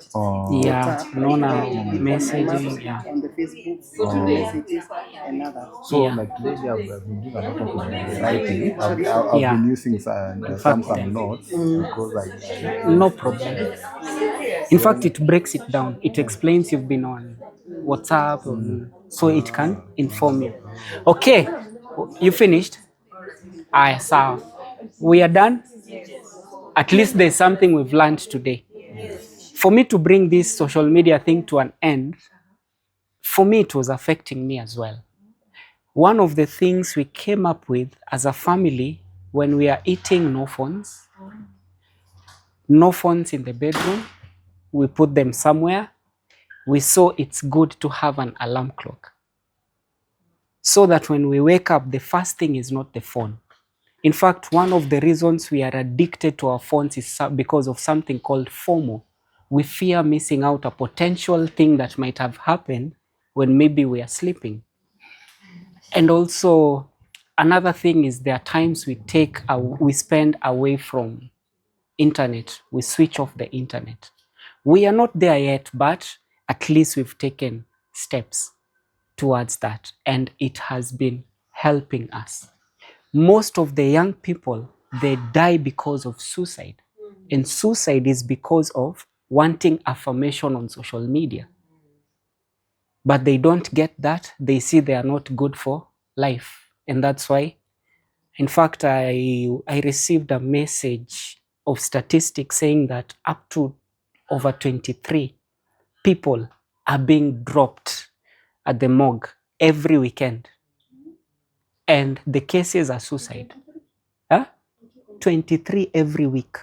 Yeah, no, now On messaging. Yeah. on the Facebook messages and others. So Yeah. like lately I've been doing a lot of writing. I've Yeah. been using some notes because No problem. In fact, it breaks it down. It explains you've been on WhatsApp, so it can inform you. Okay, you finished? Aye, so we are done. At least there's something we've learned today. For me to bring this social media thing to an end, for me it was affecting me as well. One of the things we came up with as a family when we are eating, no phones in the bedroom. We put them somewhere. We saw it's good to have an alarm clock, so that when we wake up, the first thing is not the phone. In fact, one of the reasons we are addicted to our phones is because of something called FOMO. We fear missing out a potential thing that might have happened when maybe we are sleeping. And also, another thing is there are times we spend away from internet. We switch off the internet. We are not there yet, but at least we've taken steps towards that, and it has been helping us. Most of the young people, they die because of suicide. And suicide is because of wanting affirmation on social media. but they don't get that. They see they are not good for life. And that's why, in fact, I received a message of statistics saying that up to over 23 people are being dropped at the morgue every weekend. And the cases are suicide. Huh? 23 every week.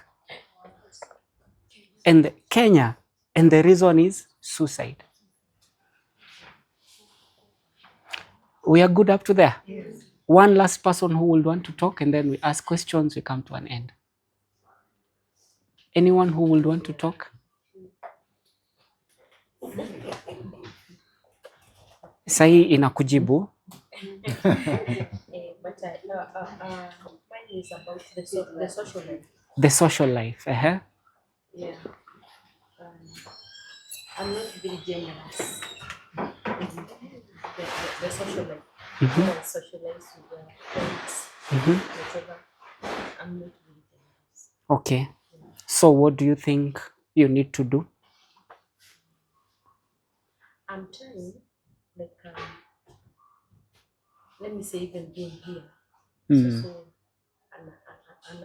And Kenya, and the reason is suicide. We are good up to there? Yes. One last person who would want to talk, and then we ask questions, we come to an end. Anyone who would want to talk? Sahi inakujibu. But mine is about the social life. The social life. Yeah. I'm not very generous. The social life. I socialize with the friends, whatever. I'm not very generous. Okay. So what do you think you need to do? I'm trying, like, let me say, even being here, it's also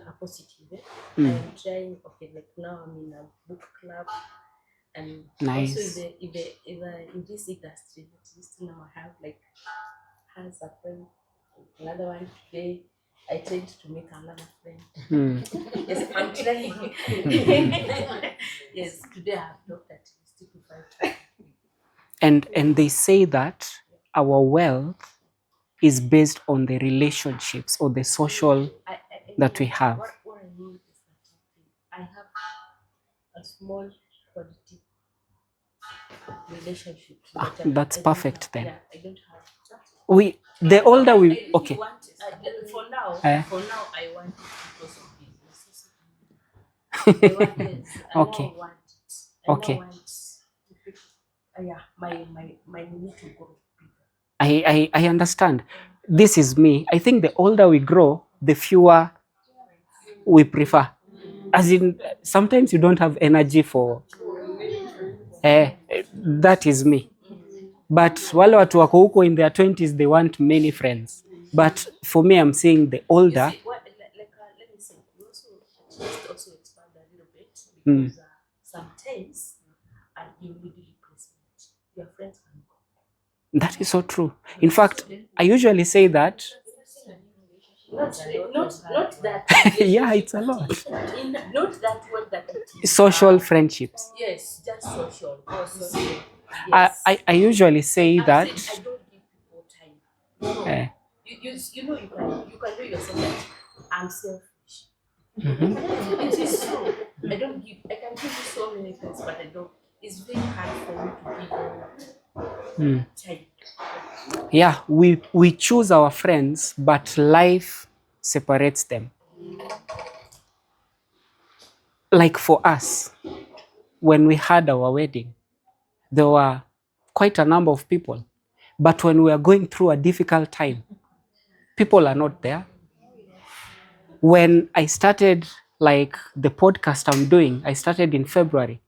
a positive. I'm trying, okay, like now I'm in a book club, and nice. Also in this industry, at least now I have, like, has a friend, another one today. I tried to make another friend. Yes, I'm trying. Yes, today I have looked at least 2 to 5. And they say that our wealth is based on the relationships or the social that we have. What I mean is that I have a small quality relationship. That's perfect then. Yeah, I don't have. The older we, okay. For now, I want it because of business. I want this. Okay. I want it. Okay. My need to grow bigger. I understand. This is me. I think the older we grow, the fewer we prefer. As in, sometimes you don't have energy for. That is me. But wale watu wako huko in their 20s, they want many friends. But for me, I'm saying the older. Let me say, you also expand a little bit because sometimes you need replacement. Your friends can go. That is so true. In fact, I usually say that. Not that. Yeah, it's a lot. Not that word that it is. Social friendships. Yes, just social. Social. Yes. I usually say that. I don't give people time. You know, you can do yourself that I'm selfish. It is true. I can give you so many things, but I don't. It's very hard for me to give you time. Yeah, we choose our friends, but life separates them. Like for us, when we had our wedding, there were quite a number of people. But when we are going through a difficult time, people are not there. When I started, like the podcast I'm doing, I started in February.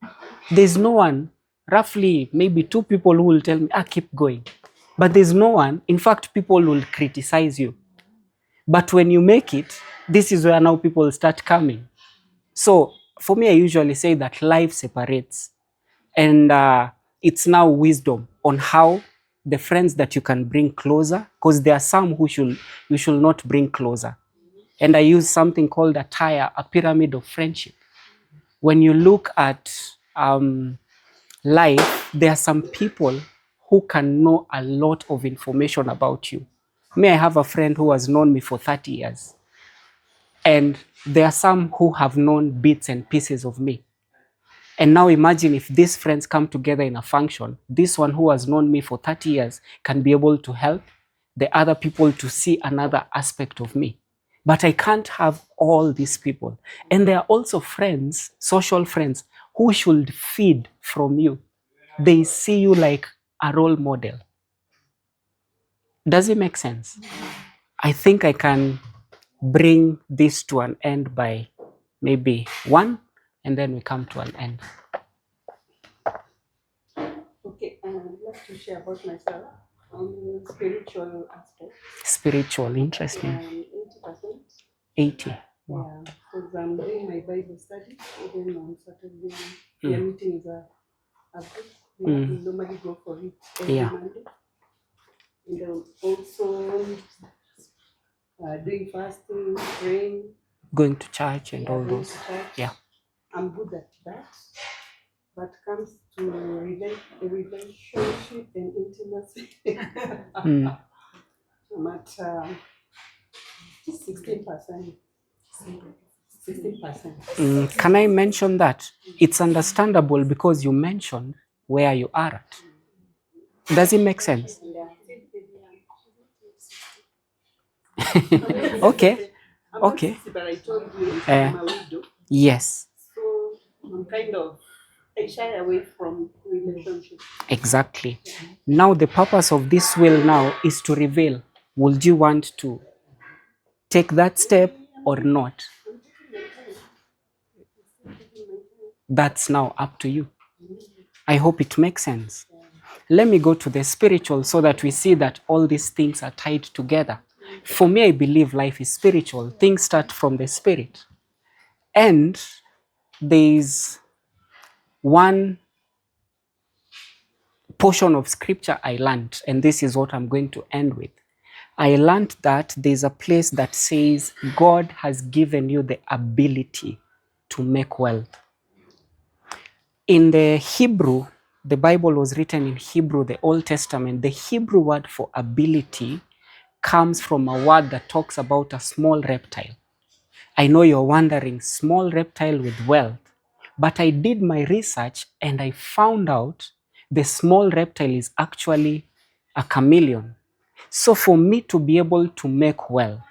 There's no one, roughly maybe 2 people who will tell me, keep going. But there's no one. In fact, people will criticize you. But when you make it, this is where now people start coming. So for me, I usually say that life separates. And it's now wisdom on how the friends that you can bring closer, because there are some who you should not bring closer. And I use something called a pyramid of friendship. When you look at life, there are some people who can know a lot of information about you. Me, I have a friend who has known me for 30 years. And there are some who have known bits and pieces of me. And now imagine if these friends come together in a function, this one who has known me for 30 years can be able to help the other people to see another aspect of me. But I can't have all these people. And there are also friends, social friends, who should feed from you. They see you like a role model. Does it make sense? I think I can bring this to an end by maybe 1, and then we come to an end. Okay, just to share about myself on spiritual aspect. Spiritual, interesting. 80%. 80. Wow. Yeah, because I'm doing my Bible study even on Saturday. We are meeting is a group. We normally go for it every Yeah. Monday. And then also doing fasting, praying. Going to church and all going those. to church. Yeah. I'm good at that. But comes to relationship and intimacy, I'm at 16%. 16%. Can I mention that? It's understandable because you mentioned where you are at. Does it make sense? Okay. I'm Okay. not 60, but I told you I'm a widow. Yes. So I'm kind of, I shy away from relationships. Exactly. Now the purpose of this will now is to reveal, would you want to take that step or not? That's now up to you. I hope it makes sense. Let me go to the spiritual so that we see that all these things are tied together. For me, I believe life is spiritual. Things start from the spirit. And there is one portion of scripture I learned, and this is what I'm going to end with. I learned that there's a place that says God has given you the ability to make wealth. In the Hebrew, the Bible was written in Hebrew, the Old Testament. The Hebrew word for ability comes from a word that talks about a small reptile. I know you're wondering, small reptile with wealth, but I did my research and I found out the small reptile is actually a chameleon. So for me to be able to make wealth,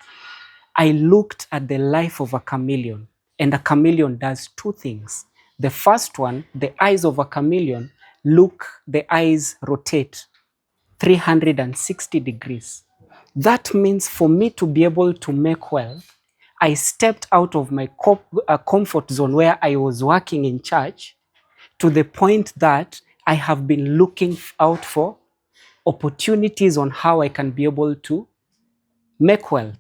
I looked at the life of a chameleon, and a chameleon does two things. The first one, the eyes of a chameleon, the eyes rotate 360 degrees. That means for me to be able to make wealth, I stepped out of my comfort zone where I was working in church to the point that I have been looking out for opportunities on how I can be able to make wealth.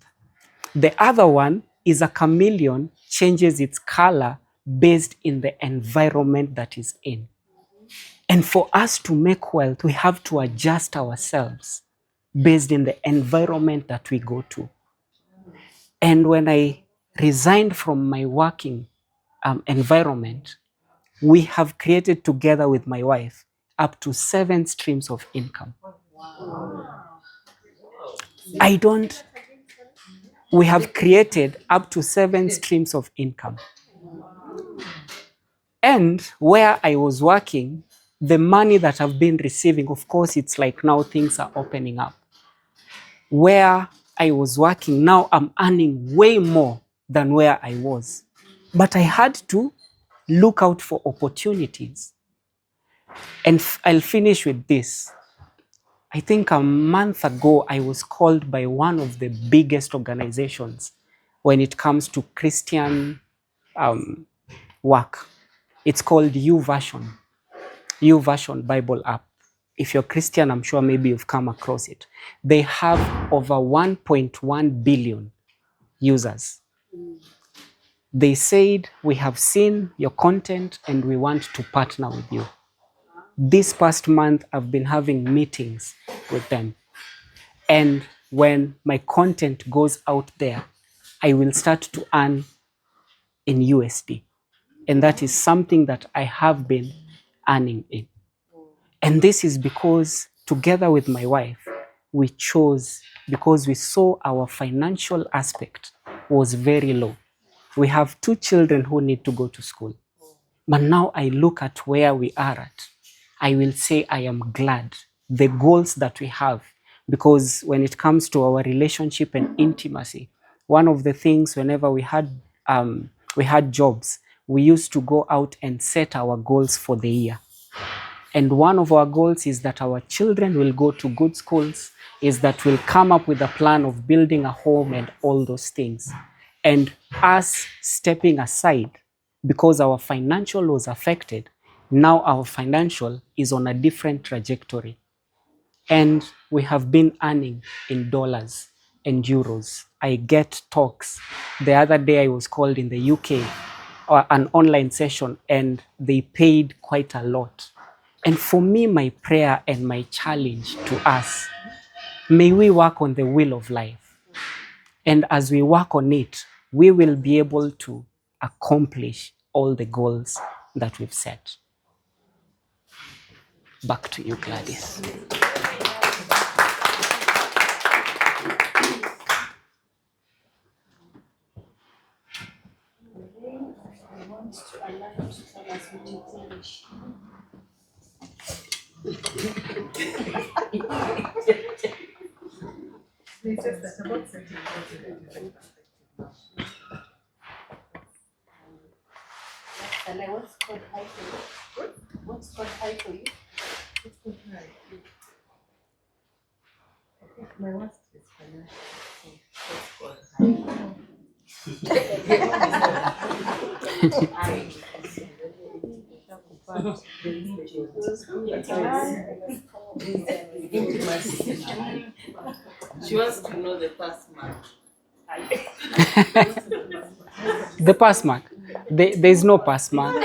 The other one is a chameleon changes its color based in the environment that is in. And for us to make wealth, we have to adjust ourselves based in the environment that we go to. And when I resigned from my working environment, we have created together with my wife up to 7 streams of income. We have created up to 7 streams of income. And where I was working, the money that I've been receiving, of course, it's like now things are opening up. Where I was working, now I'm earning way more than where I was. But I had to look out for opportunities. And I'll finish with this. I think a month ago, I was called by one of the biggest organizations when it comes to Christian work. It's called YouVersion Bible app. If you're Christian, I'm sure maybe you've come across it. They have over 1.1 billion users. They said, we have seen your content and we want to partner with you. This past month, I've been having meetings with them. And when my content goes out there, I will start to earn in USD. And that is something that I have been earning in. And this is because together with my wife, we chose, because we saw our financial aspect was very low. We have 2 children who need to go to school. But now I look at where we are at. I will say I am glad. The goals that we have, because when it comes to our relationship and intimacy, one of the things whenever we had jobs, we used to go out and set our goals for the year. And one of our goals is that our children will go to good schools, is that we'll come up with a plan of building a home and all those things. And us stepping aside, because our financial was affected, now our financial is on a different trajectory. and we have been earning in dollars and euros. I get talks. The other day I was called in the UK or an online session, and they paid quite a lot. And for me, my prayer and my challenge to us, may we work on the wheel of life. And as we work on it, we will be able to accomplish all the goals that we've set. Back to you, Gladys. What's called high for you? What's called high for you? My worst is financial. She wants to know the past mark. The pass mark. There's no pass mark.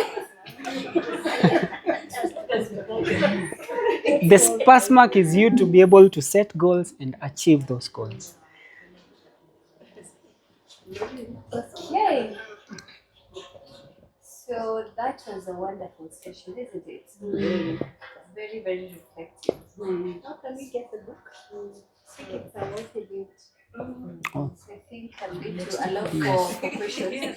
The pass mark is you to be able to set goals and achieve those goals. Yay! So that was a wonderful session, isn't it? Very, very reflective. How can we get the book? Tickets are worth it. Oh. I think I'm going to allow for questions. I'm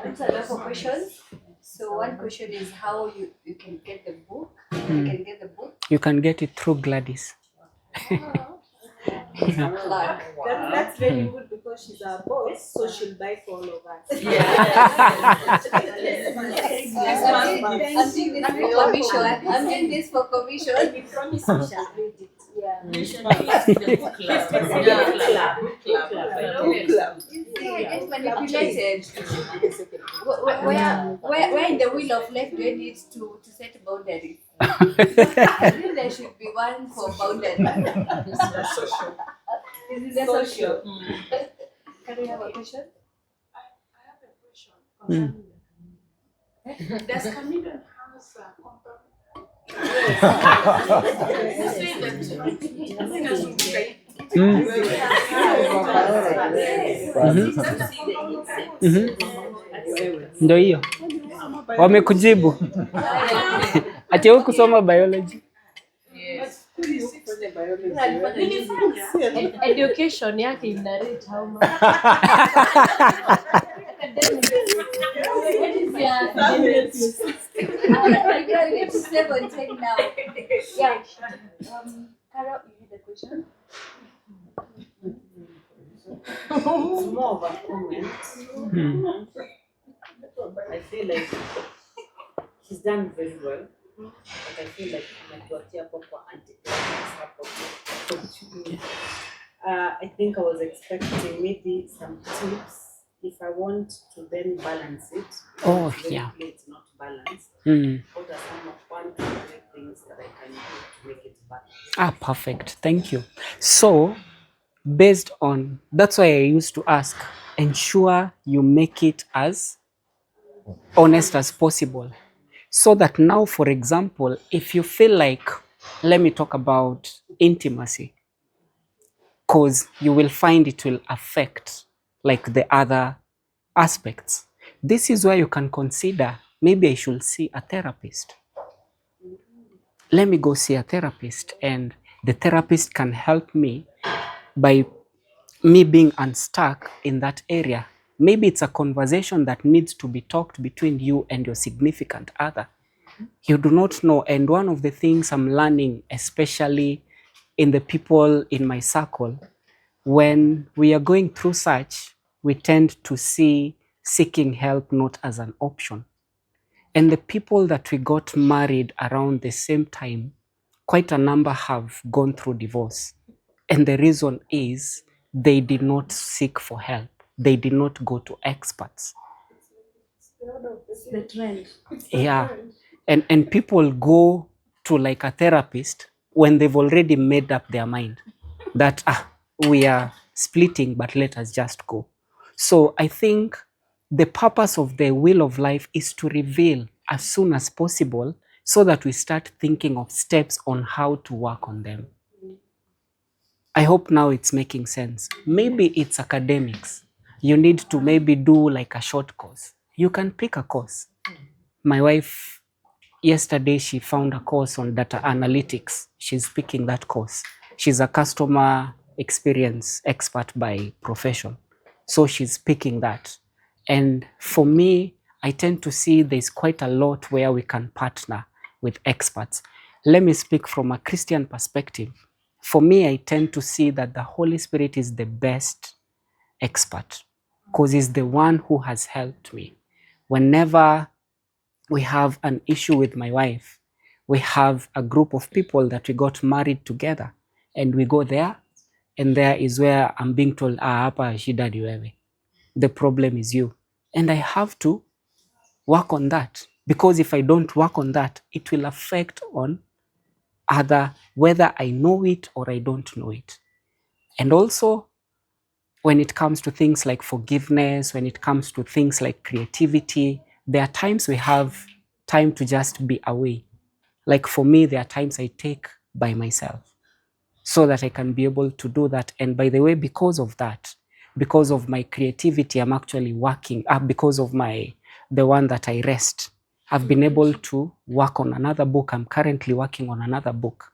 going to allow for questions. So one question is how you can get the book. You can get the book. You can get it through Gladys. That's very good because she's our boss, so she'll buy for all of us. I'm doing this for commission. We promise we shall read it. Yeah. I get manipulated. Where in the wheel of life do I need to set boundaries? I think there should be one for boundaries. This is a social. Can we have a question? I have a question concerning does Chameleon has a company? Ndio hiyo. Wamekujibu. Ati wewe kusoma biology. Education yake inarate how much? It's 7:10 now. Yeah. Carol, you had a question? It's more of a comment. I feel like he's done very well, but I feel like umetuachia kwa anti-climax hapo. I think I was expecting maybe some tips if I want to then balance it. Oh, very yeah. clear it's not balanced. What are some of 1 to 3 things that I can do to make it balanced? Perfect. Thank you. So, based on, that's why I used to ask, ensure you make it as honest as possible. So that now, for example, if you feel like, let me talk about intimacy, because you will find it will affect like the other aspects. This is where you can consider, maybe I should see a therapist. Let me go see a therapist, and the therapist can help me by me being unstuck in that area. Maybe it's a conversation that needs to be talked between you and your significant other. You do not know, and one of the things I'm learning, especially in the people in my circle, when we are going through such, we tend to see seeking help not as an option. And the people that we got married around the same time, quite a number have gone through divorce. And the reason is they did not seek for help. They did not go to experts. It's the trend. Yeah. And people go to like a therapist when they've already made up their mind that we are splitting, but let us just go. So I think the purpose of the wheel of life is to reveal as soon as possible so that we start thinking of steps on how to work on them. I hope now it's making sense. Maybe it's academics. You need to maybe do like a short course. You can pick a course. My wife, yesterday, she found a course on data analytics. She's picking that course. She's a customer experience expert by profession. So she's picking that. And for me, I tend to see there's quite a lot where we can partner with experts. Let me speak from a Christian perspective. For me, I tend to see that the Holy Spirit is the best expert because he's the one who has helped me. Whenever we have an issue with my wife, we have a group of people that we got married together, and we go there, and there is where I'm being told, hapa shida ni wewe. The problem is you. And I have to work on that, because if I don't work on that, it will affect on other, whether I know it or I don't know it. And also, when it comes to things like forgiveness, when it comes to things like creativity, there are times we have time to just be away. Like for me, there are times I take by myself so that I can be able to do that. And by the way, because of that, because of my creativity, I'm actually working, because of the one that I rest, I've been able to work on another book. I'm currently working on another book.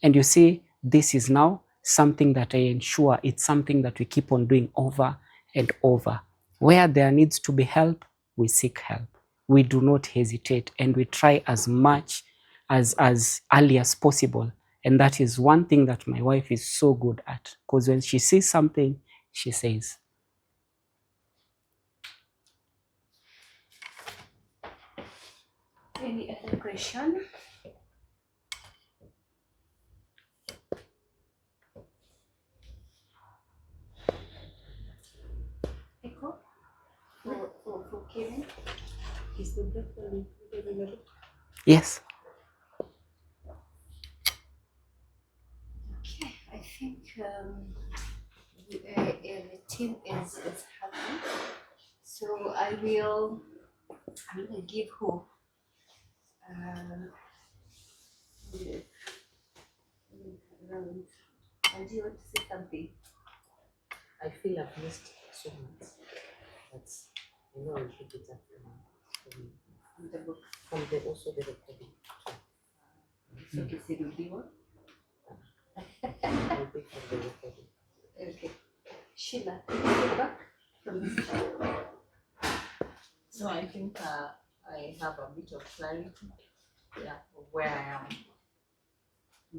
And you see, this is now something that I ensure it's something that we keep on doing over and over. Where there needs to be help, we seek help. We do not hesitate, and we try as much as early as possible. And that is one thing that my wife is so good at, because when she sees something, she says. Any other question? Echo? For Kevin? Is the breakfast included in the book? Yes. Okay, I think the team is happy. So I'm gonna give who? Do you want to say something? I feel I've missed so much. But I know I'll pick it up from the book, from also the recording. So kisirudiwa. I'll pick from the recording. Okay. Sheila, feedback from the session? So I think I have a bit of clarity, of where I am.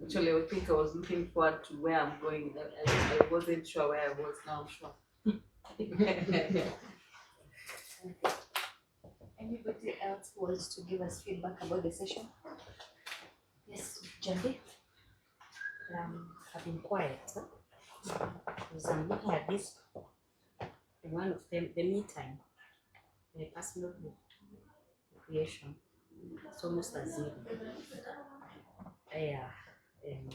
Actually, I think I was looking forward to where I'm going. I wasn't sure where I was. Now I'm sure. Anybody else wants to give us feedback about the session? Yes, Jambi. I've been quiet, because I'm looking at this. And one of them, the me time, my personal creation, it's almost as if and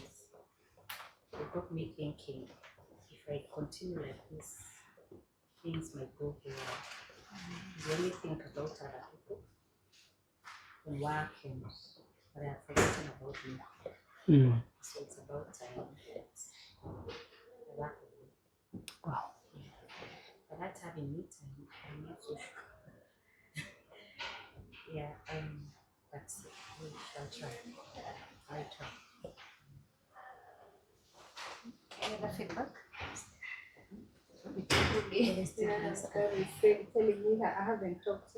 it got me thinking, if I continue like this, things might go here. The only think about other people and working, but I've forgotten about me. So it's about time. Wow. But that having me time, I'm not so sure. But we shall try. I try. Any other feedback? Telling me that I haven't talked.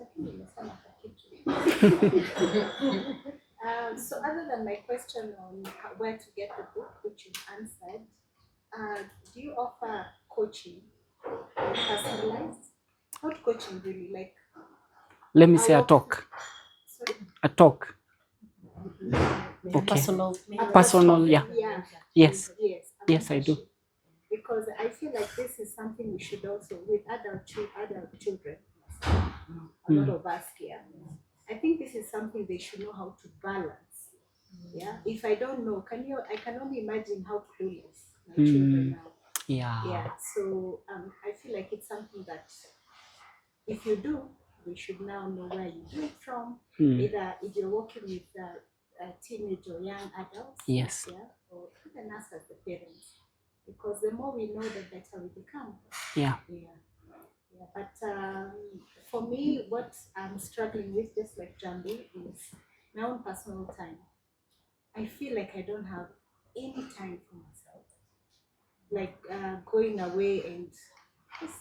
So other than my question on where to get the book, which you answered, do you offer coaching, personalized? Not coaching really, like. Let me say a talk. Sorry? A talk. Okay. Personal, yeah. Yes. Yes, I do. Because I feel like this is something we should also, with adult children, a lot of us here, I think this is something they should know how to balance Yeah, if I don't know, I can only imagine how clueless my children are. Yeah, so I feel like it's something that if you do, we should now know where you do it from. Either if you're working with a teenage or young adults, Yes. yeah, or even us as the parents, because the more we know, the better we become. Yeah. But for me, what I'm struggling with, just like Jambi, is my own personal time. I feel like I don't have any time for myself, like going away and just,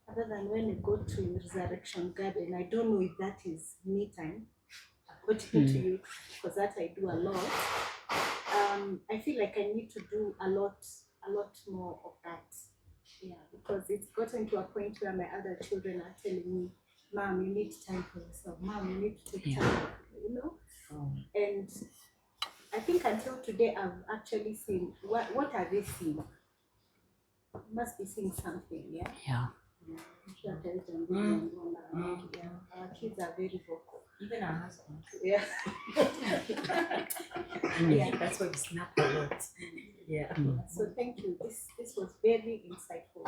other than when we go to Resurrection Garden, I don't know if that is me time, according to you, because that I do a lot. I feel like I need to do a lot more of that. Yeah, because it's gotten to a point where my other children are telling me, Mom, you need time for yourself. Mom, you need to take time, you know? And I think until today, I've actually seen, what are they seeing? Must be seeing something, yeah? Yeah. Yeah, our kids are very vocal. Even our husband. Yeah. Yeah, that's why we snap a lot. Yeah. So thank you. This was very insightful.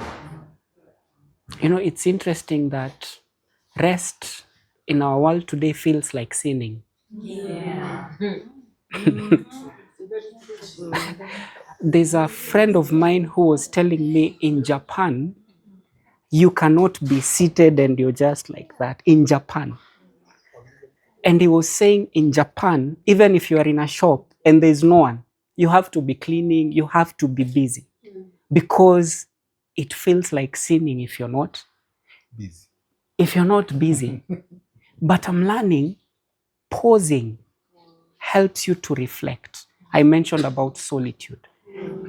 You know, it's interesting that rest in our world today feels like sinning. Yeah. There's a friend of mine who was telling me in Japan, you cannot be seated and you're just like that in Japan. And he was saying in Japan, even if you are in a shop and there's no one, you have to be cleaning, you have to be busy because it feels like sinning if you're not Busy. If you're not busy. But I'm learning pausing helps you to reflect. I mentioned about solitude.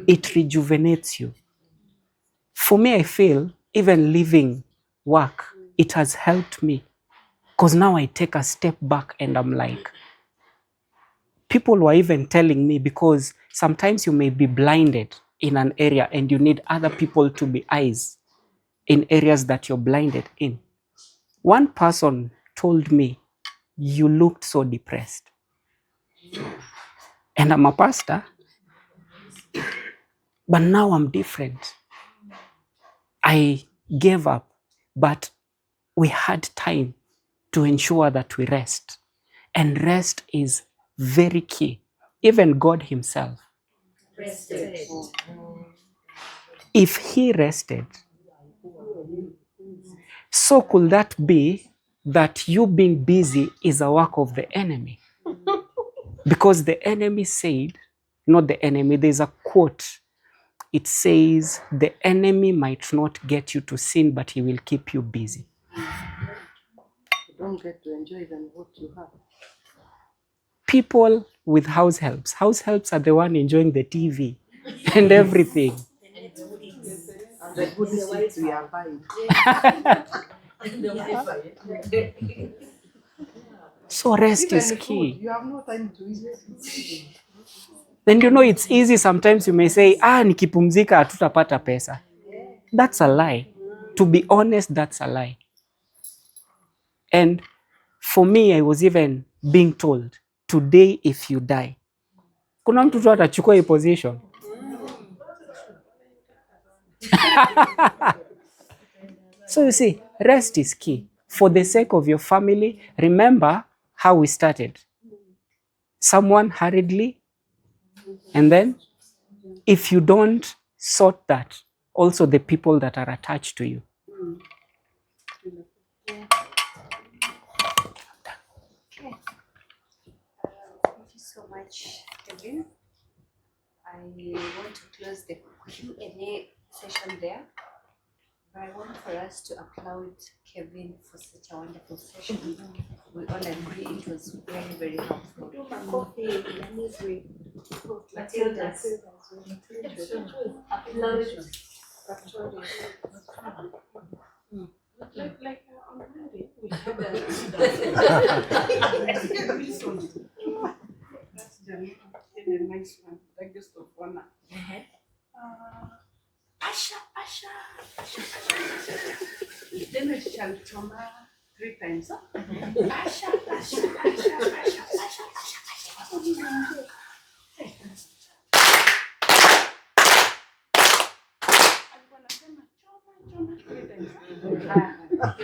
It rejuvenates you. For me, I feel even leaving work, it has helped me because now I take a step back and I'm like, people were even telling me, because sometimes you may be blinded in an area and you need other people to be eyes in areas that you're blinded in. One person told me, you looked so depressed. And I'm a pastor, but now I'm different. I gave up, but we had time to ensure that we rest. And rest is very key. Even God himself, Rested. if he rested, so could that be that you being busy is a work of the enemy? Because the enemy said, not the enemy, there's a quote. It says, the enemy might not get you to sin, but he will keep you busy. You don't get to enjoy even what you have. People with house helps are the one enjoying the TV and everything. And the good seeds we are buying. So rest Even is food, key. you have no time to eat. And you know, it's easy sometimes you may say, nikipumzika hatutapata pesa. That's a lie. To be honest, that's a lie. And for me, I was even being told, today if you die, kuna mtu tu atachukua hii position. So you see, rest is key. For the sake of your family, remember how we started. Someone hurriedly, and then if you don't sort that, also the people that are attached to you. Okay. Thank you so much, Kevin. I want to close the Q&A session there. But I want for us to applaud Kevin for such a wonderful session. We all agree it was very, very helpful. Matilda's. Like on Monday, we have that's a nice one, like just of honor. Asha. Then we shall trauma 3 times. Asha. Thank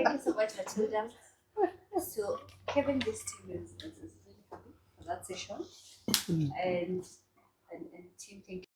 you so much, Matilda. So, Kevin, this team is really happy for that session. And team, thank you.